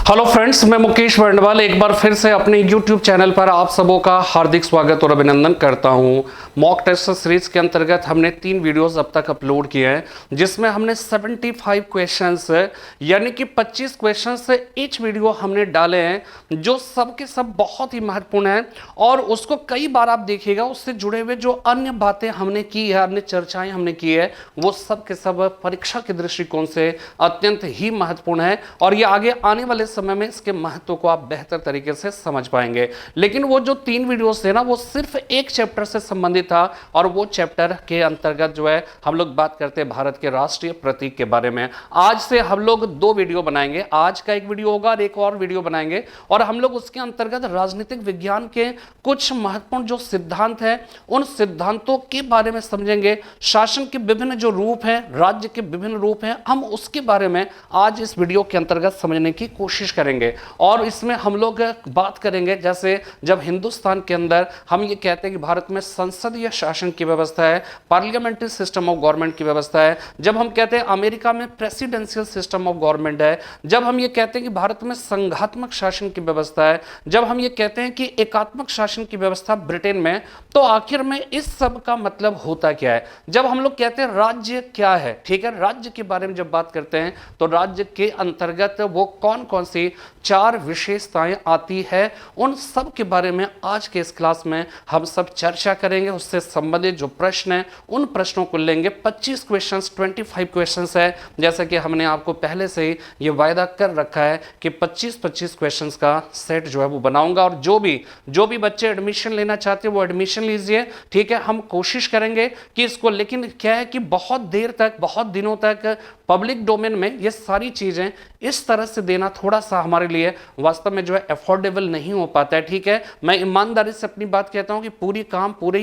Hello friends, मैं मुकेश बंडवाल एक बार फिर से अपने YouTube चैनल पर आप सबों का हार्दिक स्वागत और अभिनंदन करता हूं। मॉक टेस्ट सीरीज के अंतर्गत हमने 3 वीडियोस अब तक अपलोड किए हैं, जिसमें हमने 75 क्वेश्चंस यानी कि 25 क्वेश्चंस से ईच वीडियो हमने डाले हैं, जो सब के सब बहुत ही महत्वपूर्ण है। और उसको कई बार आप देखिएगा, उससे जुड़े हुए जो अन्य बातें हमने की है, अन्य चर्चाएं हमने की है, वो सब के सब परीक्षा के दृष्टिकोण से अत्यंत ही महत्वपूर्ण है। और ये आगे आने वाले समय में इसके महत्व को आप बेहतर तरीके से समझ पाएंगे। लेकिन वो जो 3 वीडियोस थे ना, वो सिर्फ एक चैप्टर से संबंधित था, और वो चैप्टर के अंतर्गत जो है हम लोग बात करते हैं भारत के राष्ट्रीय प्रतीक के बारे में। आज से हम लोग 2 वीडियो बनाएंगे, आज का एक वीडियो होगा और एक और वीडियो बनाएंगे, और हम लोग उसके अंतर्गत राजनीतिक विज्ञान के कुछ महत्वपूर्ण जो सिद्धांत है, उन सिद्धांतों के बारे में समझेंगे। शासन के विभिन्न जो रूप हैं, राज्य के विभिन्न रूप हैं, हम उसके बारे में आज इस वीडियो के अंतर्गत समझने की कोशिश करेंगे। और इसमें हम लोग बात करेंगे, जैसे जब हिंदुस्तान के अंदर हम ये कहते हैं कि भारत में संसदीय शासन की व्यवस्था है, पार्लियामेंट्री सिस्टम ऑफ गवर्नमेंट की व्यवस्था है, जब हम कहते हैं अमेरिका में प्रेसिडेंशियल सिस्टम ऑफ गवर्नमेंट है, जब हम ये कहते हैं कि भारत में संघात्मक शासन की व्यवस्था है, जब हम ये कहते हैं कि एकात्मक शासन की व्यवस्था ब्रिटेन में, तो आखिर में इस सब का मतलब होता क्या है। जब हम लोग कहते हैं राज्य क्या है, ठीक है, राज्य के बारे में जब बात करते हैं तो राज्य के अंतर्गत वो कौन कौन सी 4 विशेषताएं आती है, उन सब के बारे में आज के इस क्लास में हम सब चर्चा करेंगे। उससे संबंधित जो प्रश्न हैं, उन प्रश्नों को लेंगे। 25 क्वेश्चंस, 25 क्वेश्चंस है, जैसा कि हमने आपको पहले से ही ये वायदा कर रखा है कि 25 क्वेश्चंस का सेट जो है वो बनाऊंगा। और जो भी बच्चे एडमिशन लेना चाहते हैं वो एडमिशन लीजिए, ठीक है। हम कोशिश करेंगे कि इसको, लेकिन क्या है कि बहुत देर तक, बहुत दिनों तक पब्लिक डोमेन में ये सारी चीजें इस तरह से देना थोड़ा सा हमारे लिए वास्तव में जो है अफोर्डेबल नहीं हो पाता है, ठीक है। मैं ईमानदारी से अपनी बात कहता हूं कि पूरी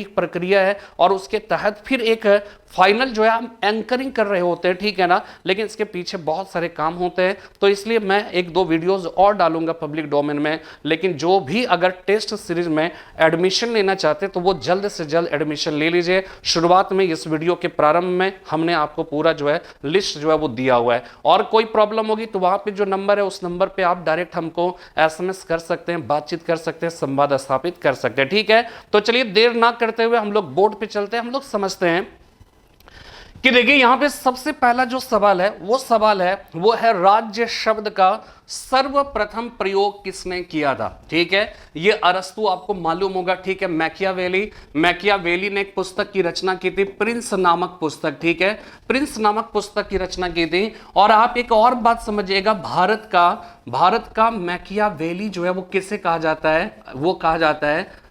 प्रक्रिया है, और उसके तहत फिर एक फाइनल जो है हम एंकरिंग कर रहे होते हैं, ठीक है ना। लेकिन इसके पीछे बहुत सारे काम होते हैं, तो इसलिए मैं 1-2 वीडियोस और डालूंगा पब्लिक डोमेन में। लेकिन जो भी अगर टेस्ट सीरीज में एडमिशन लेना चाहते तो वो जल्द से जल्द एडमिशन ले लीजिए। शुरुआत में इस वीडियो के प्रारंभ में हमने आपको पूरा जो है लिस्ट जो है वो दिया हुआ है। और कोई प्रॉब्लम होगी तो वहां पे जो नंबर है, उस नंबर पे आप डायरेक्ट हमको SMS कर सकते हैं, बातचीत कर सकते हैं, संवाद स्थापित कर सकते हैं, ठीक है। तो चलिए देर ना करते हुए हम लोग बोर्ड पे चलते हैं। हम लोग समझते हैं कि देखिए यहां पे सबसे पहला जो सवाल है वो है राज्य शब्द का सर्वप्रथम प्रयोग किसने किया था, ठीक है। ये अरस्तु आपको मालूम होगा, ठीक है। मैकियावेली ने एक पुस्तक की रचना की थी, प्रिंस नामक पुस्तक, ठीक है। प्रिंस नामक पुस्तक की रचना की थी। और आप एक और बात समझिएगा, भारत का मैकियावेली जो है वो किसे कहा जाता है, वो कहा जाता है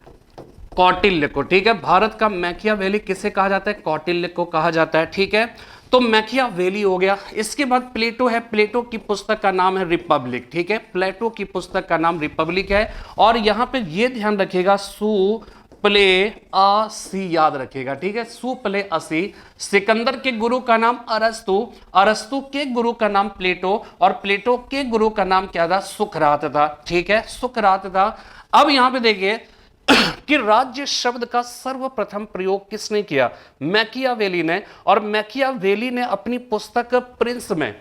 कौटिल्य को, ठीक है। भारत का मैकियावेली किसे कहा जाता है, कौटिल्य को कहा जाता है, ठीक है। तो मैकियावेली हो गया। इसके बाद प्लेटो है, प्लेटो की पुस्तक का नाम है रिपब्लिक, ठीक है। प्लेटो की पुस्तक का नाम रिपब्लिक है। और यहां पे ये ध्यान रखिएगा, सुप्लेअसी याद रखिएगा, ठीक है। सुप्लेअसी। सिकंदर के गुरु का नाम अरस्तु, अरस्तु के गुरु का नाम प्लेटो, और प्लेटो के गुरु का नाम क्या था, सुकरात था, ठीक है, सुकरात था। अब यहां पे देखिए कि राज्य शब्द का सर्वप्रथम प्रयोग किसने किया, मैकियावेली ने। और मैकियावेली ने अपनी पुस्तक प्रिंस में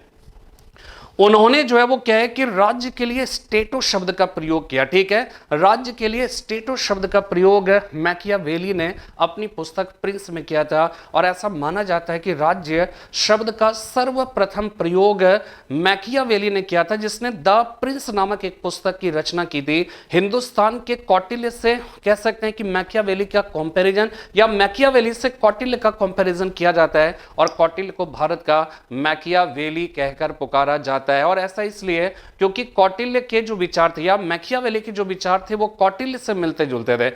उन्होंने जो है वो क्या है कि राज्य के लिए स्टेटो शब्द का प्रयोग किया, ठीक है। राज्य के लिए स्टेटो शब्द का प्रयोग मैकियावेली ने अपनी पुस्तक प्रिंस में किया था। और ऐसा माना जाता है कि राज्य शब्द का सर्वप्रथम प्रयोग मैकियावेली ने किया था, जिसने द प्रिंस नामक एक पुस्तक की रचना की थी। हिंदुस्तान के कौटिल्य से कह सकते हैं कि मैकियावेली का कंपैरिजन, या मैकियावेली से कौटिल्य का कंपैरिजन किया जाता है, और कौटिल्य को भारत का मैकियावेली कहकर पुकारा जाता है। और ऐसा इसलिए क्योंकि कौटिल्य के जो विचार थे, या मैकियावेली के जो विचार थे, वो कौटिल्य से मिलते जुलते थे,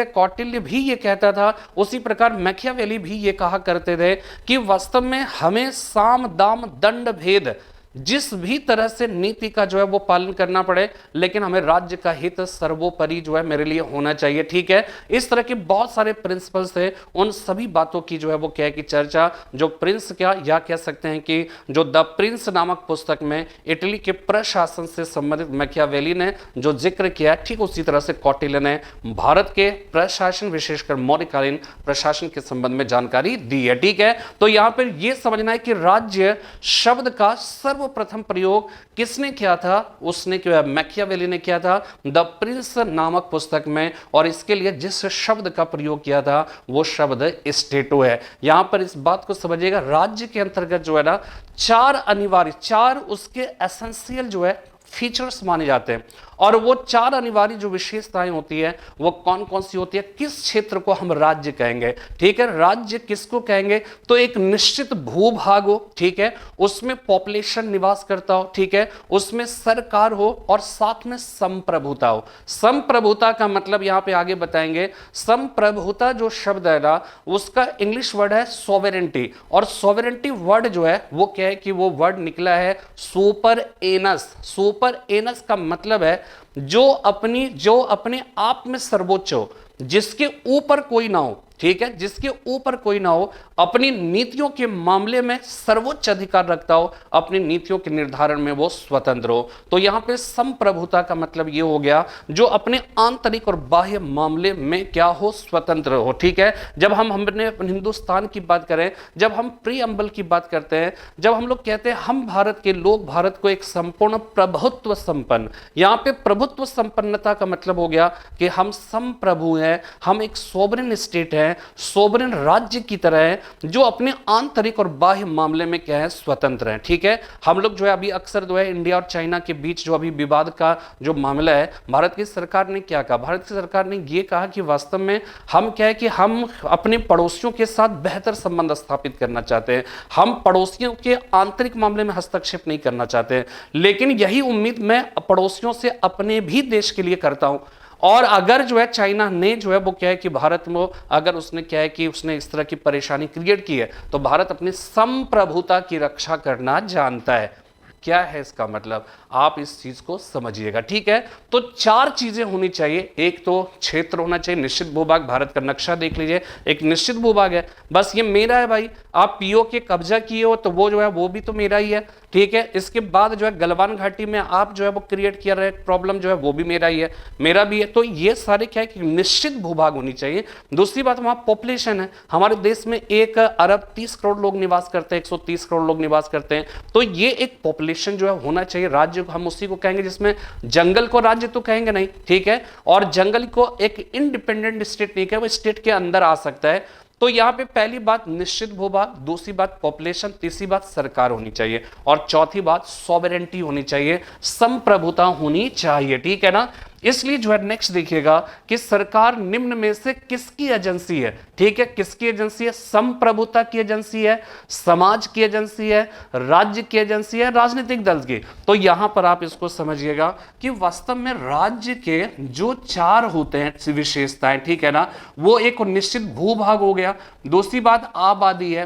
कौटिल्य भी ये कहता था, उसी प्रकार मैकियावेली भी ये कहा करते थे कि वास्तव में हमें साम दाम दंड भेद, जिस भी तरह से नीति का जो है वो पालन करना पड़े, लेकिन हमें राज्य का हित सर्वोपरि जो है मेरे लिए होना चाहिए, ठीक है। इस तरह के बहुत सारे प्रिंसिपल्स थे। उन सभी बातों की जो है वो क्या है कि चर्चा जो प्रिंस क्या, या कह सकते हैं कि जो द प्रिंस नामक पुस्तक में इटली के प्रशासन से संबंधित मैकियावेली ने जो जिक्र किया, ठीक उसी तरह से कौटिल्य ने भारत के प्रशासन, विशेषकर मौर्यकालीन प्रशासन के संबंध में जानकारी दी है, ठीक है। तो यहां पर यह समझना है कि राज्य शब्द का सर्व सर्वप्रथम प्रयोग किसने किया था? उसने किया, मैकियावेली ने किया था द प्रिंस नामक पुस्तक में, और इसके लिए जिस शब्द का प्रयोग किया था वो शब्द स्टेटो है। यहां पर इस बात को समझिएगा, राज्य के अंतर्गत जो है ना चार अनिवार्य, चार उसके एसेंशियल जो है फीचर्स माने जाते हैं, और वो चार अनिवार्य जो विशेषताएं होती है वो कौन कौन सी होती है, किस क्षेत्र को हम राज्य कहेंगे। ठीक है, राज्य किसको कहेंगे? तो एक निश्चित भूभाग हो, ठीक है, उसमें पॉपुलेशन निवास करता हो, ठीक है, उसमें सरकार हो और साथ में संप्रभुता हो। संप्रभुता का मतलब यहां पे आगे बताएंगे। संप्रभुता जो शब्द है ना उसका इंग्लिश वर्ड है सोवेरेंटी, और सोवेरेंटी वर्ड जो है वो क्या है कि वो वर्ड निकला है सुपर एनस। सुपर एनस का मतलब है जो अपने आप में सर्वोच्च हो, जिसके ऊपर कोई ना हो, ठीक है, जिसके ऊपर कोई ना हो, अपनी नीतियों के मामले में सर्वोच्च अधिकार रखता हो, अपनी नीतियों के निर्धारण में वो स्वतंत्र हो। तो यहां पे संप्रभुता का मतलब ये हो गया जो अपने आंतरिक और बाह्य मामले में क्या हो, स्वतंत्र हो। ठीक है, जब हमने हिंदुस्तान की बात करें, जब हम प्रीअम्बल की बात करते हैं, जब हम लोग कहते हैं हम भारत के लोग भारत को एक संपूर्ण प्रभुत्व संपन्न, यहां पे प्रभुत्व संपन्नता का मतलब हो गया कि हम संप्रभु हैं, हम एक सोवरेन स्टेट है, सोवरेन राज्य की तरह है जो अपने आंतरिक और बाह्य मामले में क्या है, स्वतंत्र है। ठीक है, हम लोग जो है अभी अक्सर जो है इंडिया और चाइना के बीच जो अभी विवाद का जो मामला है, भारत की सरकार ने क्या कहा? भारत की सरकार ने यह कहा कि वास्तव में हम क्या है कि हम अपने पड़ोसियों के साथ बेहतर संबंध स्थापित करना चाहते हैं, हम पड़ोसियों के आंतरिक मामले में हस्तक्षेप नहीं करना चाहते, लेकिन यही उम्मीद मैं पड़ोसियों से अपने भी देश के लिए करता हूं। और अगर जो है चाइना ने जो है वो क्या है कि भारत में अगर उसने क्या है कि उसने इस तरह की परेशानी क्रिएट की है, तो भारत अपनी संप्रभुता की रक्षा करना जानता है। क्या है इसका मतलब? आप इस चीज को समझिएगा। ठीक है, तो चार चीजें होनी चाहिए। एक तो क्षेत्र होना चाहिए, निश्चित भूभाग। भारत का नक्शा देख लीजिए, एक निश्चित भूभाग है, बस ये मेरा है भाई। आप पीओ के कब्जा किए हो तो वो जो है वो भी तो मेरा ही है। ठीक है, इसके बाद जो है गलवान घाटी में आप जो है वो क्रिएट किया रहे प्रॉब्लम जो है वो भी मेरा ही है, मेरा भी है। तो ये सारे क्या है कि निश्चित भूभाग होनी चाहिए। दूसरी बात, वहां पॉपुलेशन है, हमारे देश में 1 अरब 30 करोड़ लोग निवास करते हैं, 130 करोड़ लोग निवास करते हैं, तो ये एक पॉपुलेशन जो है होना चाहिए। राज्य को हम उसी को कहेंगे जिसमें, जंगल को राज्य तो कहेंगे नहीं, ठीक है, और जंगल को एक इंडिपेंडेंट स्टेट नहीं कहेंगे, वो स्टेट के अंदर आ सकता है। तो यहां पे पहली बात निश्चित भूभाग, दूसरी बात पॉपुलेशन, तीसरी बात सरकार होनी चाहिए, और चौथी बात सॉवरेंटी होनी चाहिए, संप्रभुता होनी चाहिए। ठीक है ना, इसलिए जो है नेक्स्ट देखिएगा कि सरकार निम्न में से किसकी एजेंसी है। ठीक है, किसकी एजेंसी है? संप्रभुता की एजेंसी है, समाज की एजेंसी है, राज्य की एजेंसी है, राजनीतिक दल की। तो यहां पर आप इसको समझिएगा कि वास्तव में राज्य के जो चार होते हैं विशेषताएं, ठीक है ना, वो एक निश्चित भूभाग हो गया, दूसरी बात आबादी है,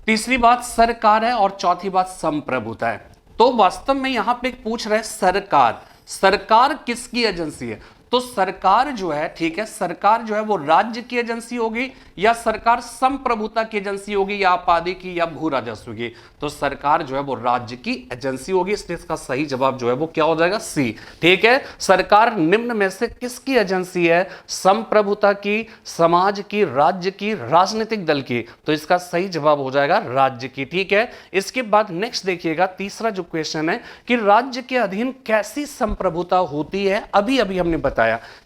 तीसरी बात सरकार है, और चौथी बात संप्रभुता है। तो वास्तव में यहां पे पूछ रहे सरकार किसकी एजेंसी है? तो सरकार जो है, ठीक है, सरकार जो है वो राज्य की एजेंसी होगी, या सरकार संप्रभुता की एजेंसी होगी, या आबादी की, या भू राजस्व की? तो सरकार जो है वो राज्य की एजेंसी होगी, इसलिए इसका सही जवाब जो है वो क्या हो जाएगा? सी। ठीक है, सरकार निम्न में से किसकी एजेंसी है? संप्रभुता की, समाज की, राज्य की, राजनीतिक दल की। तो इसका सही जवाब हो जाएगा राज्य की। ठीक है, इसके बाद नेक्स्ट देखिएगा, तीसरा जो क्वेश्चन है कि राज्य के अधीन कैसी संप्रभुता होती है। अभी अभी हमने बताया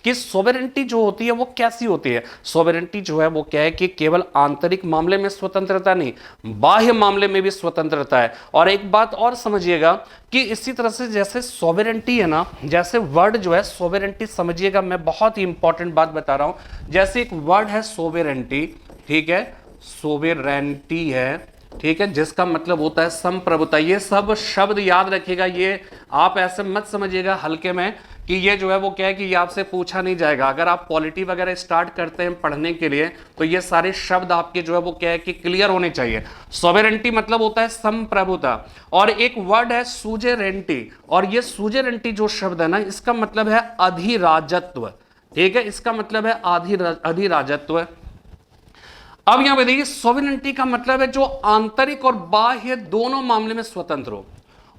कि सोवेरेंटी जो होती है वो कैसी होती है। सोवेरेंटी जो है वो क्या है कि केवल आंतरिक मामले में स्वतंत्रता नहीं, बाह्य मामले में भी स्वतंत्रता है। और एक बात और समझिएगा कि इसी तरह से जैसे सोवेरेंटी है ना, जैसे वर्ड जो है सोवेरेंटी, समझिएगा मैं बहुत ही इंपॉर्टेंट बात बता रहा हूं। जैसे एक वर्ड है सोवेरेंटी, ठीक है, सोवेरेंटी है, ठीक है, जिसका मतलब होता है संप्रभुता। ये सब शब्द याद रखिएगा, ये आप ऐसे मत समझिएगा हल्के में कि ये जो है वो क्या है कि ये आपसे पूछा नहीं जाएगा। अगर आप पॉलिटी वगैरह स्टार्ट करते हैं पढ़ने के लिए तो ये सारे शब्द आपके जो है वो क्या है कि क्लियर होने चाहिए। सोवेरेंटी मतलब होता है संप्रभुता, और एक वर्ड है सुजेरेंटी, और ये सुजेरेंटी जो शब्द है ना, इसका मतलब है अधिराजत्व। ठीक है, इसका मतलब है अधिराजत्व। अब यहां पे देखिए, सोवेरेंटी का मतलब है जो आंतरिक और बाह्य दोनों मामले में स्वतंत्र हो,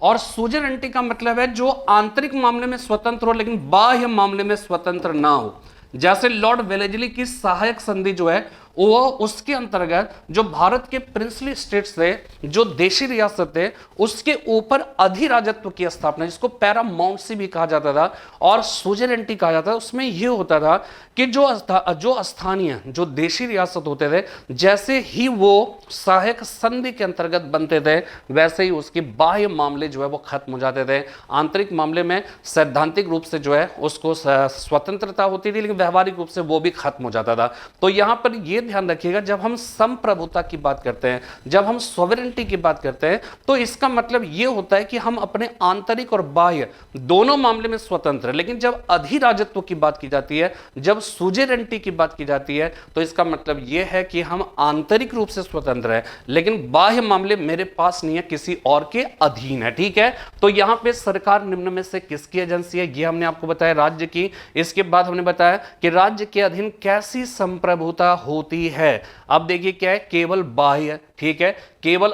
और सुजेरेंटी का मतलब है जो आंतरिक मामले में स्वतंत्र हो लेकिन बाह्य मामले में स्वतंत्र ना हो। जैसे लॉर्ड वेलेस्ली की सहायक संधि जो है वो उसके अंतर्गत जो भारत के प्रिंसली स्टेट्स थे, जो देशी रियासत थे, उसके ऊपर अधिराजत्व की स्थापना, जिसको पैरामाउंटसी भी कहा जाता था और सुजेरेंटी कहा जाता था। उसमें यह होता था कि जो स्थानीय जो देशी रियासत होते थे, जैसे ही वो सहायक संधि के अंतर्गत बनते थे, वैसे ही उसके बाह्य मामले जो है वो खत्म हो जाते थे। आंतरिक मामले में सैद्धांतिक रूप से जो है उसको स्वतंत्रता होती थी, लेकिन व्यवहारिक रूप से वो भी खत्म हो जाता था। तो यहां पर ये ध्यान रखिएगा, जब हम संप्रभुता की बात करते हैं, जब हम सॉवरेनिटी की बात करते हैं, तो इसका मतलब ये होता है कि हम अपने आंतरिक और बाह्य दोनों मामले में स्वतंत्र है। लेकिन जब अधिराजत्व की बात की जाती है, जब सुजेरेंटी की बात की जाती है, तो इसका मतलब यह है कि हम आंतरिक रूप से स्वतंत्र है, लेकिन बाह्य मामले मेरे पास नहीं है, किसी और के अधीन है। ठीक है, तो यहां पे सरकार निम्न में से किसकी एजेंसी है, यह हमने आपको बताया राज्य की। इसके बाद हमने बताया कि राज्य के अधीन कैसी संप्रभुता होती है। अब देखिए क्या है, केवल बाह्य, ठीक है, केवल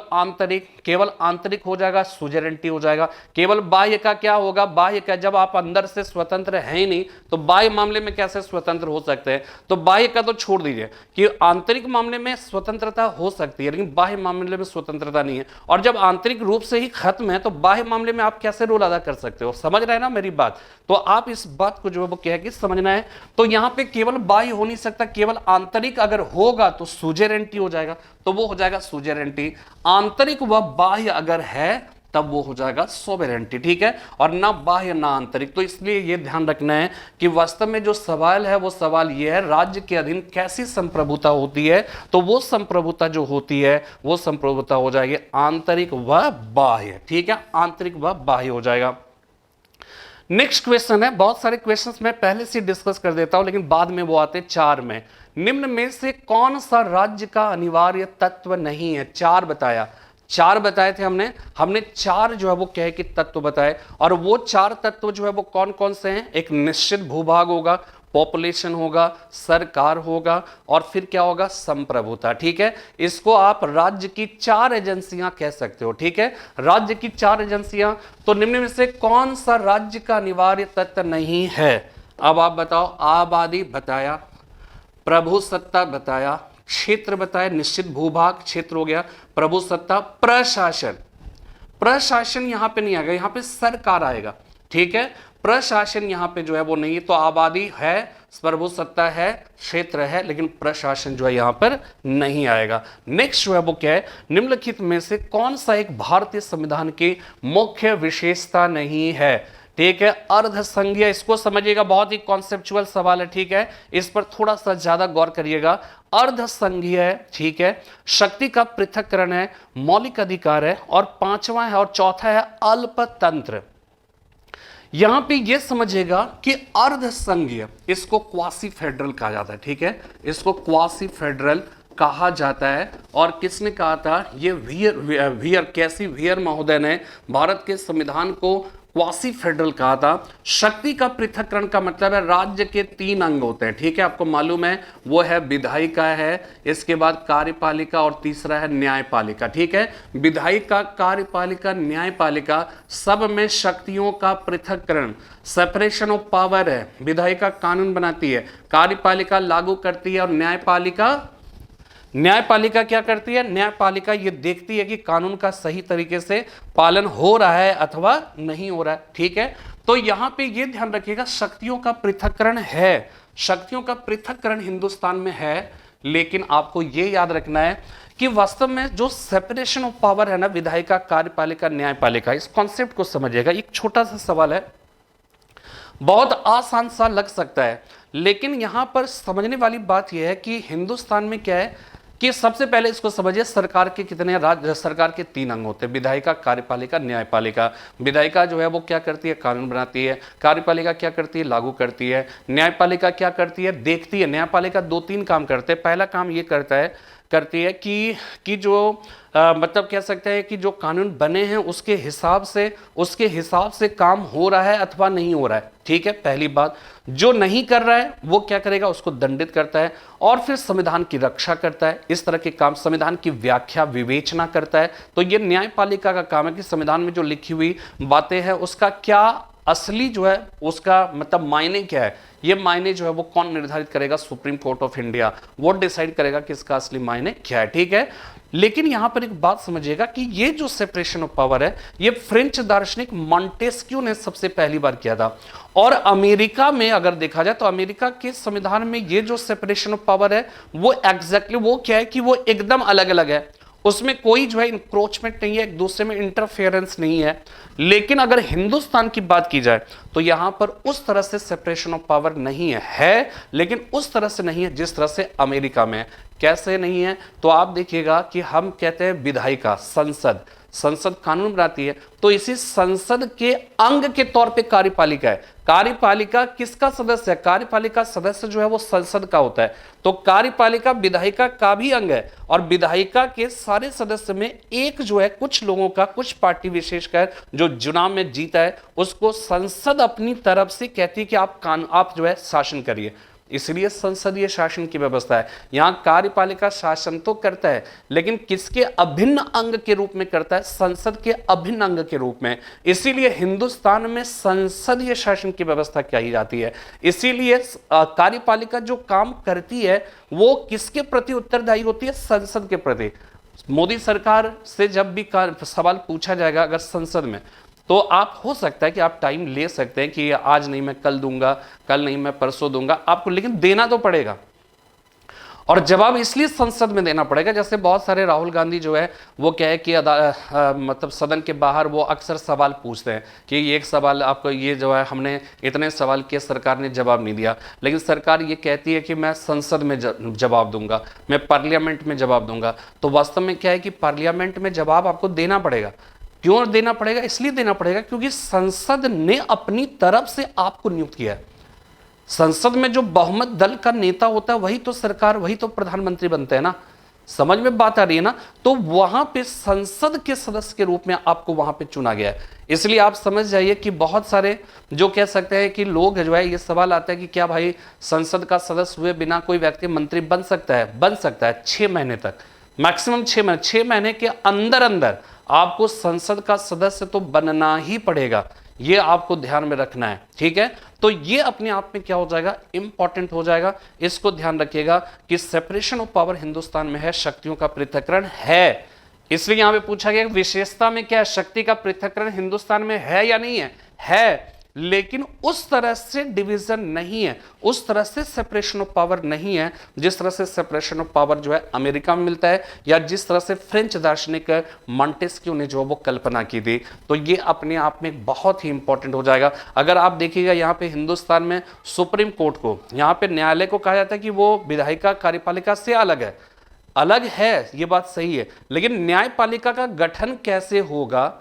आंतरिक हो जाएगा, सुजेरेंटी हो जाएगा। केवल बाह्य का क्या होगा, बाह्य का जब आप अंदर से स्वतंत्र है ही नहीं, तो बाह्य मामले में कैसे स्वतंत्र हो सकते हैं। तो बाह्य का तो छोड़ दीजिए कि आंतरिक मामले में स्वतंत्रता हो सकती है, लेकिन बाह्य मामले में स्वतंत्रता नहीं है। और जब आंतरिक रूप से ही खत्म है, तो बाह्य मामले में आप कैसे रोल अदा कर सकते हो। समझ रहे हैं ना मेरी बात। तो आप इस बात को जो है वो क्या है कि समझना है। तो यहां पे केवल बाह्य हो नहीं सकता, केवल आंतरिक अगर होगा तो सुजेरेंटी हो जाएगा, तो वो हो जाएगा सुजेरेंटी। आंतरिक व बाह्य अगर है तब वो हो जाएगा सोवेरेंटी। ठीक है, और ना बाह्य ना आंतरिक। तो इसलिए ये ध्यान रखना है कि वास्तव में जो सवाल है वो सवाल ये है, राज्य के अधीन कैसी संप्रभुता होती है। तो वो संप्रभुता जो होती है वो संप्रभुता हो जाएगी आंतरिक व बाह्य। ठीक है, आंतरिक व बाह्य हो जाएगा। नेक्स्ट क्वेश्चन है, बहुत सारे क्वेश्चंस मैं पहले से डिस्कस कर देता हूं, लेकिन बाद में वो आते 4 में। निम्न में से कौन सा राज्य का अनिवार्य तत्व नहीं है। 4 बताया, 4 बताए थे हमने 4 जो है वो क्या है कि तत्व बताए। और वो 4 तत्व जो है वो कौन कौन से हैं। एक निश्चित भूभाग होगा, पॉपुलेशन होगा, सरकार होगा, और फिर क्या होगा, संप्रभुता। ठीक है, इसको आप राज्य की 4 एजेंसियां कह सकते हो। ठीक है, राज्य की 4 एजेंसियां। तो निम्न में से कौन सा राज्य का अनिवार्य तत्व नहीं है। अब आप बताओ। आबादी बताया, प्रभुसत्ता बताया, क्षेत्र बताया, निश्चित भूभाग क्षेत्र हो गया, प्रभुसत्ता, प्रशासन। प्रशासन यहां पे नहीं आएगा, यहां पे सरकार आएगा। ठीक है, प्रशासन यहां पे जो है वो नहीं है। तो आबादी है, प्रभुसत्ता है, क्षेत्र है, लेकिन प्रशासन जो है यहां पर नहीं आएगा। नेक्स्ट जो है वो क्या है, निम्नलिखित में से कौन सा एक भारतीय संविधान की मुख्य विशेषता नहीं है। ठीक है, अर्धसंघीय, इसको समझिएगा, बहुत ही कॉन्सेप्चुअल सवाल है। ठीक है, इस पर थोड़ा सा ज्यादा गौर करिएगा। अर्धसंघीय है, ठीक है, शक्ति का पृथक्करण है, मौलिक अधिकार है, और 5वां है और चौथा है अल्पतंत्र। यहां पे ये समझिएगा कि अर्धसंघीय, इसको क्वासी फेडरल कहा जाता है। ठीक है, इसको क्वासी फेडरल कहा जाता है। और किसने कहा था, ये वियर महोदय ने भारत के संविधान को क्वासी फेडरल कहा था। शक्ति का पृथक्करण का मतलब है राज्य के 3 अंग होते हैं। ठीक है, आपको मालूम है, वो है विधायिका है, इसके बाद कार्यपालिका, और तीसरा है न्यायपालिका। ठीक है, विधायिका, कार्यपालिका, न्यायपालिका, सब में शक्तियों का पृथक्करण, सेपरेशन ऑफ पावर है। विधायिका कानून बनाती है, कार्यपालिका लागू करती है, और न्यायपालिका क्या करती है, न्यायपालिका ये देखती है कि कानून का सही तरीके से पालन हो रहा है अथवा नहीं हो रहा है। ठीक है, तो यहां पे ये ध्यान रखिएगा, शक्तियों का पृथक्करण है, शक्तियों का पृथक्करण हिंदुस्तान में है। लेकिन आपको ये याद रखना है कि वास्तव में जो सेपरेशन ऑफ पावर है ना, विधायिका, कार्यपालिका, न्यायपालिका, इस कॉन्सेप्ट को समझिएगा। एक छोटा सा सवाल है, बहुत आसान सा लग सकता है, लेकिन यहां पर समझने वाली बात यह है कि हिंदुस्तान में क्या है कि सबसे पहले इसको समझिए, सरकार के कितने राज्य, सरकार के 3 अंग होते हैं, विधायिका, कार्यपालिका, न्यायपालिका। विधायिका जो है वो क्या करती है, कानून बनाती है। कार्यपालिका क्या करती है, लागू करती है। न्यायपालिका क्या करती है, देखती है। न्यायपालिका 2-3 काम करते हैं। पहला काम ये करती है कि जो मतलब कह सकते हैं कि जो कानून बने हैं उसके हिसाब से काम हो रहा है अथवा नहीं हो रहा है। ठीक है, पहली बात। जो नहीं कर रहा है वो क्या करेगा, उसको दंडित करता है, और फिर संविधान की रक्षा करता है। इस तरह के काम, संविधान की व्याख्या, विवेचना करता है। तो ये न्यायपालिका का काम है कि संविधान में जो लिखी हुई बातें हैं उसका क्या असली जो है उसका मतलब मायने क्या है, ये मायने जो है वो कौन निर्धारित करेगा? सुप्रीम कोर्ट ऑफ इंडिया, वो डिसाइड करेगा कि इसका असली मायने क्या है, ठीक है। लेकिन यहां पर एक बात समझिएगा कि ये जो सेपरेशन ऑफ पावर है, ये फ्रेंच दार्शनिक मॉन्टेस्क्यू ने सबसे पहली बार किया था। और अमेरिका में अगर देखा जाए तो अमेरिका के संविधान में ये जो सेपरेशन ऑफ पावर है वो एग्जैक्टली वो क्या है कि वो एकदम अलग अलग है, उसमें कोई जो है इंक्रोचमेंट नहीं है, एक दूसरे में इंटरफेरेंस नहीं है। लेकिन अगर हिंदुस्तान की बात की जाए तो यहां पर उस तरह से सेपरेशन ऑफ पावर नहीं है, लेकिन उस तरह से नहीं है जिस तरह से अमेरिका में है। कैसे नहीं है? तो आप देखिएगा कि हम कहते हैं विधायिका, संसद, संसद कानून बनाती है, तो इसी संसद के अंग के तौर पे कार्यपालिका है। कार्यपालिका किसका सदस्य है? कार्यपालिका सदस्य जो है वो संसद का होता है। तो कार्यपालिका विधायिका का भी अंग है, और विधायिका के सारे सदस्य में एक जो है कुछ लोगों का, कुछ पार्टी विशेषकर जो चुनाव में जीता है, उसको संसद अपनी तरफ से कहती है कि आप जो है शासन करिए, इसलिए संसदीय शासन की व्यवस्था है। यहां कार्यपालिका शासन तो करता है, लेकिन किसके अभिन्न अंग के रूप में करता है? संसद के अभिन्न अंग के रूप में। इसीलिए हिंदुस्तान में संसदीय शासन की व्यवस्था की जाती है। इसीलिए कार्यपालिका जो काम करती है वो किसके प्रति उत्तरदायी होती है? संसद के प्रति। मोदी सरकार से जब भी सवाल पूछा जाएगा अगर संसद में, तो आप हो सकता है कि आप टाइम ले सकते हैं कि आज नहीं मैं कल दूंगा, कल नहीं मैं परसों दूंगा आपको, लेकिन देना तो पड़ेगा। और जवाब इसलिए संसद में देना पड़ेगा, जैसे बहुत सारे राहुल गांधी जो है वो क्या है कि मतलब सदन के बाहर वो अक्सर सवाल पूछते हैं कि ये एक सवाल आपको, ये जो है हमने इतने सवाल किए, सरकार ने जवाब नहीं दिया, लेकिन सरकार ये कहती है कि मैं संसद में जवाब दूंगा, मैं पार्लियामेंट में जवाब दूंगा। तो वास्तव में क्या है कि पार्लियामेंट में जवाब आपको देना पड़ेगा। क्यों देना पड़ेगा? इसलिए देना पड़ेगा क्योंकि संसद ने अपनी तरफ से आपको नियुक्त किया है। संसद में जो बहुमत दल का नेता होता है वही तो सरकार, वही तो प्रधानमंत्री बनते हैं ना। समझ में बात आ रही है ना? तो वहां पे संसद के सदस्य के रूप में आपको वहां पे चुना गया है। इसलिए आप समझ जाइए कि बहुत सारे जो कह सकते हैं कि लोग जो है, ये सवाल आता है कि क्या भाई संसद का सदस्य हुए बिना कोई व्यक्ति मंत्री बन सकता है? बन सकता है, 6 महीने तक, मैक्सिमम 6 महीने। 6 महीने के अंदर अंदर आपको संसद का सदस्य तो बनना ही पड़ेगा, ये आपको ध्यान में रखना है, ठीक है। तो ये अपने आप में क्या हो जाएगा? इंपॉर्टेंट हो जाएगा। इसको ध्यान रखिएगा कि सेपरेशन ऑफ पावर हिंदुस्तान में है, शक्तियों का पृथक्करण है। इसलिए यहां पे पूछा गया विशेषता में क्या है? शक्ति का पृथक्करण हिंदुस्तान में है या नहीं है? है, लेकिन उस तरह से डिवीजन नहीं है, उस तरह से सेपरेशन ऑफ पावर नहीं है जिस तरह से सेपरेशन ऑफ पावर जो है अमेरिका में मिलता है, या जिस तरह से फ्रेंच दार्शनिक मॉन्टेस्क्यू ने जो वो कल्पना की थी। तो ये अपने आप में बहुत ही इंपॉर्टेंट हो जाएगा। अगर आप देखिएगा यहाँ पे हिंदुस्तान में सुप्रीम कोर्ट को, यहाँ पे न्यायालय को कहा जाता है कि वो विधायिका कार्यपालिका से अलग है। अलग है, ये बात सही है, लेकिन न्यायपालिका का गठन कैसे होगा,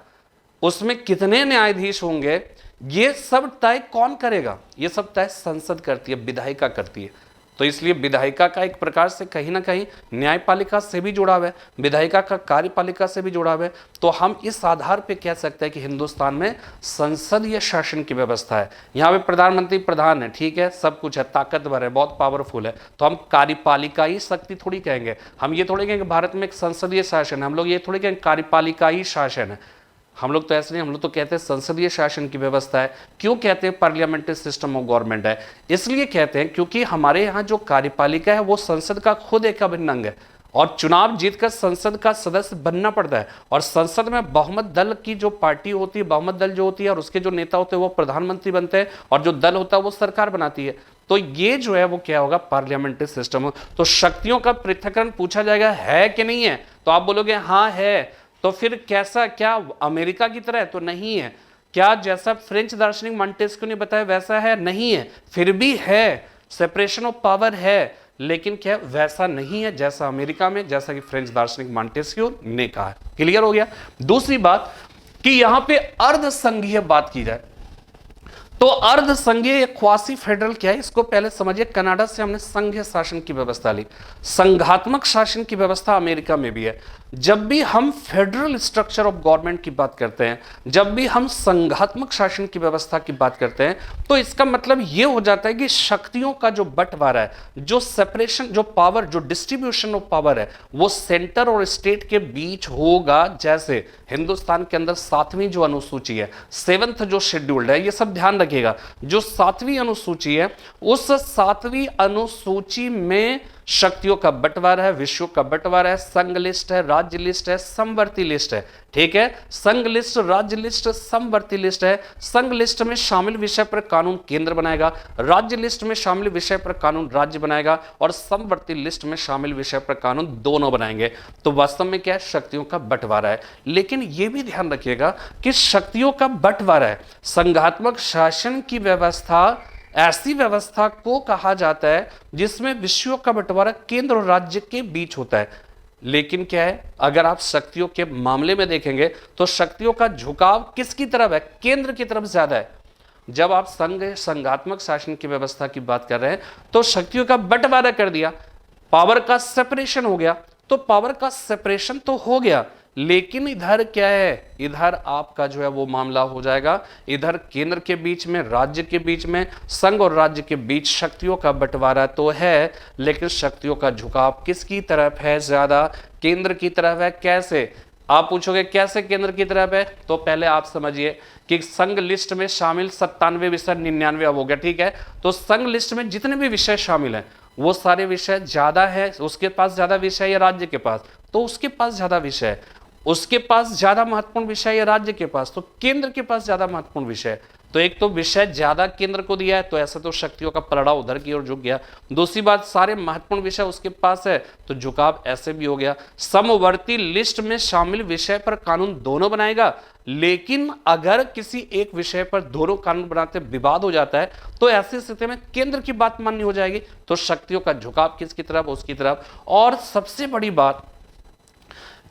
उसमें कितने न्यायाधीश होंगे, ये सब तय कौन करेगा? ये सब तय संसद करती है, विधायिका करती है। तो इसलिए विधायिका का एक प्रकार से कहीं ना कहीं न्यायपालिका से भी जुड़ा हुआ है, विधायिका का कार्यपालिका से भी जुड़ा हुआ है। तो हम इस आधार पे कह सकते हैं कि हिंदुस्तान में संसदीय शासन की व्यवस्था है। यहाँ पे प्रधानमंत्री प्रधान है, ठीक है, सब कुछ है, ताकतवर है, बहुत पावरफुल है, तो हम कार्यपालिका ही शक्ति थोड़ी कहेंगे। हम ये थोड़ी कहेंगे भारत में एक संसदीय शासन है, हम लोग ये थोड़ी कहेंगे कार्यपालिका ही शासन है। हम लोग तो ऐसे नहीं, हम लोग तो कहते हैं संसदीय शासन की व्यवस्था है। क्यों कहते हैं पार्लियामेंट्री सिस्टम ऑफ गवर्नमेंट है? इसलिए कहते हैं क्योंकि हमारे यहाँ जो कार्यपालिका है वो संसद का खुद एक अभिन्न अंग है, और चुनाव जीतकर संसद का सदस्य बनना पड़ता है। और संसद में बहुमत दल की जो पार्टी होती है, बहुमत दल जो होती है, और उसके जो नेता होते हैं वो प्रधानमंत्री बनते हैं, और जो दल होता है वो सरकार बनाती है। तो ये जो है वो क्या होगा? Parliamentary system. तो शक्तियों का पृथक्करण पूछा जाएगा है कि नहीं है, तो आप बोलोगे हाँ है। तो फिर कैसा, क्या अमेरिका की तरह? तो नहीं है। क्या जैसा फ्रेंच दार्शनिक मॉन्टेस्क्यू ने बताया वैसा है? नहीं है। फिर भी है, सेपरेशन ऑफ पावर है, लेकिन क्या वैसा नहीं है जैसा अमेरिका में, जैसा कि फ्रेंच दार्शनिक मॉन्टेस्क्यू ने कहा है। क्लियर हो गया? दूसरी बात कि यहां पे अर्ध संघीय बात की जाए, तो अर्ध संघीय क्वासी फेडरल क्या है, इसको पहले समझिए। कनाडा से हमने संघीय शासन की व्यवस्था ली, संघात्मक शासन की व्यवस्था अमेरिका में भी है। जब भी हम फेडरल स्ट्रक्चर ऑफ गवर्नमेंट की बात करते हैं, जब भी हम संघात्मक शासन की व्यवस्था की बात करते हैं, तो इसका मतलब यह हो जाता है कि शक्तियों का जो बंटवारा है, जो सेपरेशन, जो पावर, जो डिस्ट्रीब्यूशन ऑफ पावर है, वो सेंटर और स्टेट के बीच होगा। जैसे हिंदुस्तान के अंदर 7वीं जो अनुसूची है, 7th जो शेड्यूल्ड है, ये सब ध्यान रखिएगा। जो 7वीं अनुसूची है, उस 7वीं अनुसूची में शक्तियों का बंटवारा है, विषयों का बंटवारा है, संघ लिस्ट है, राज्य लिस्ट है, समवर्ती लिस्ट है। ठीक है, संघ लिस्ट, राज्य लिस्ट, समवर्ती लिस्ट है। संघ लिस्ट में शामिल विषय पर कानून केंद्र बनाएगा, राज्य लिस्ट में शामिल विषय पर कानून राज्य बनाएगा, और समवर्ती लिस्ट में शामिल विषय पर कानून दोनों बनाएंगे। तो वास्तव में क्या है, शक्तियों का बंटवारा है। लेकिन यह भी ध्यान रखिएगा कि शक्तियों का बंटवारा है, संघात्मक शासन की व्यवस्था ऐसी व्यवस्था को कहा जाता है जिसमें विषयों का बंटवारा केंद्र और राज्य के बीच होता है। लेकिन क्या है, अगर आप शक्तियों के मामले में देखेंगे तो शक्तियों का झुकाव किसकी तरफ है, केंद्र की तरफ ज्यादा है। जब आप संघात्मक शासन की व्यवस्था की बात कर रहे हैं तो शक्तियों का बंटवारा कर दिया, पावर का सेपरेशन हो गया। तो पावर का सेपरेशन तो हो गया, लेकिन इधर क्या है, इधर आपका जो है वो मामला हो जाएगा, इधर केंद्र के बीच में, राज्य के बीच में, संघ और राज्य के बीच शक्तियों का बंटवारा तो है, लेकिन शक्तियों का झुकाव किसकी तरफ है, ज्यादा केंद्र की तरफ है। कैसे, आप पूछोगे कैसे केंद्र की तरफ है, तो पहले आप समझिए कि संघ लिस्ट में शामिल 97 विषय 99 अब हो गया। ठीक है, तो संघ लिस्ट में जितने भी विषय शामिल हैं वो सारे विषय ज्यादा है, उसके पास ज्यादा विषय या राज्य के पास, तो उसके पास ज्यादा विषय है। उसके पास ज्यादा महत्वपूर्ण विषय या राज्य के पास, तो केंद्र के पास ज्यादा महत्वपूर्ण विषय। तो एक तो विषय ज्यादा केंद्र को दिया है, तो ऐसा तो शक्तियों का पलड़ा उधर की ओर झुक गया। दूसरी बात, सारे महत्वपूर्ण विषय उसके पास है, तो झुकाव ऐसे भी हो गया। समवर्ती लिस्ट में शामिल विषय पर कानून दोनों बनाएगा, लेकिन अगर किसी एक विषय पर दोनों कानून बनाते विवाद हो जाता है तो ऐसी स्थिति में केंद्र की बात मान्य हो जाएगी। तो शक्तियों का झुकाव किसकी तरफ, उसकी तरफ। और सबसे बड़ी बात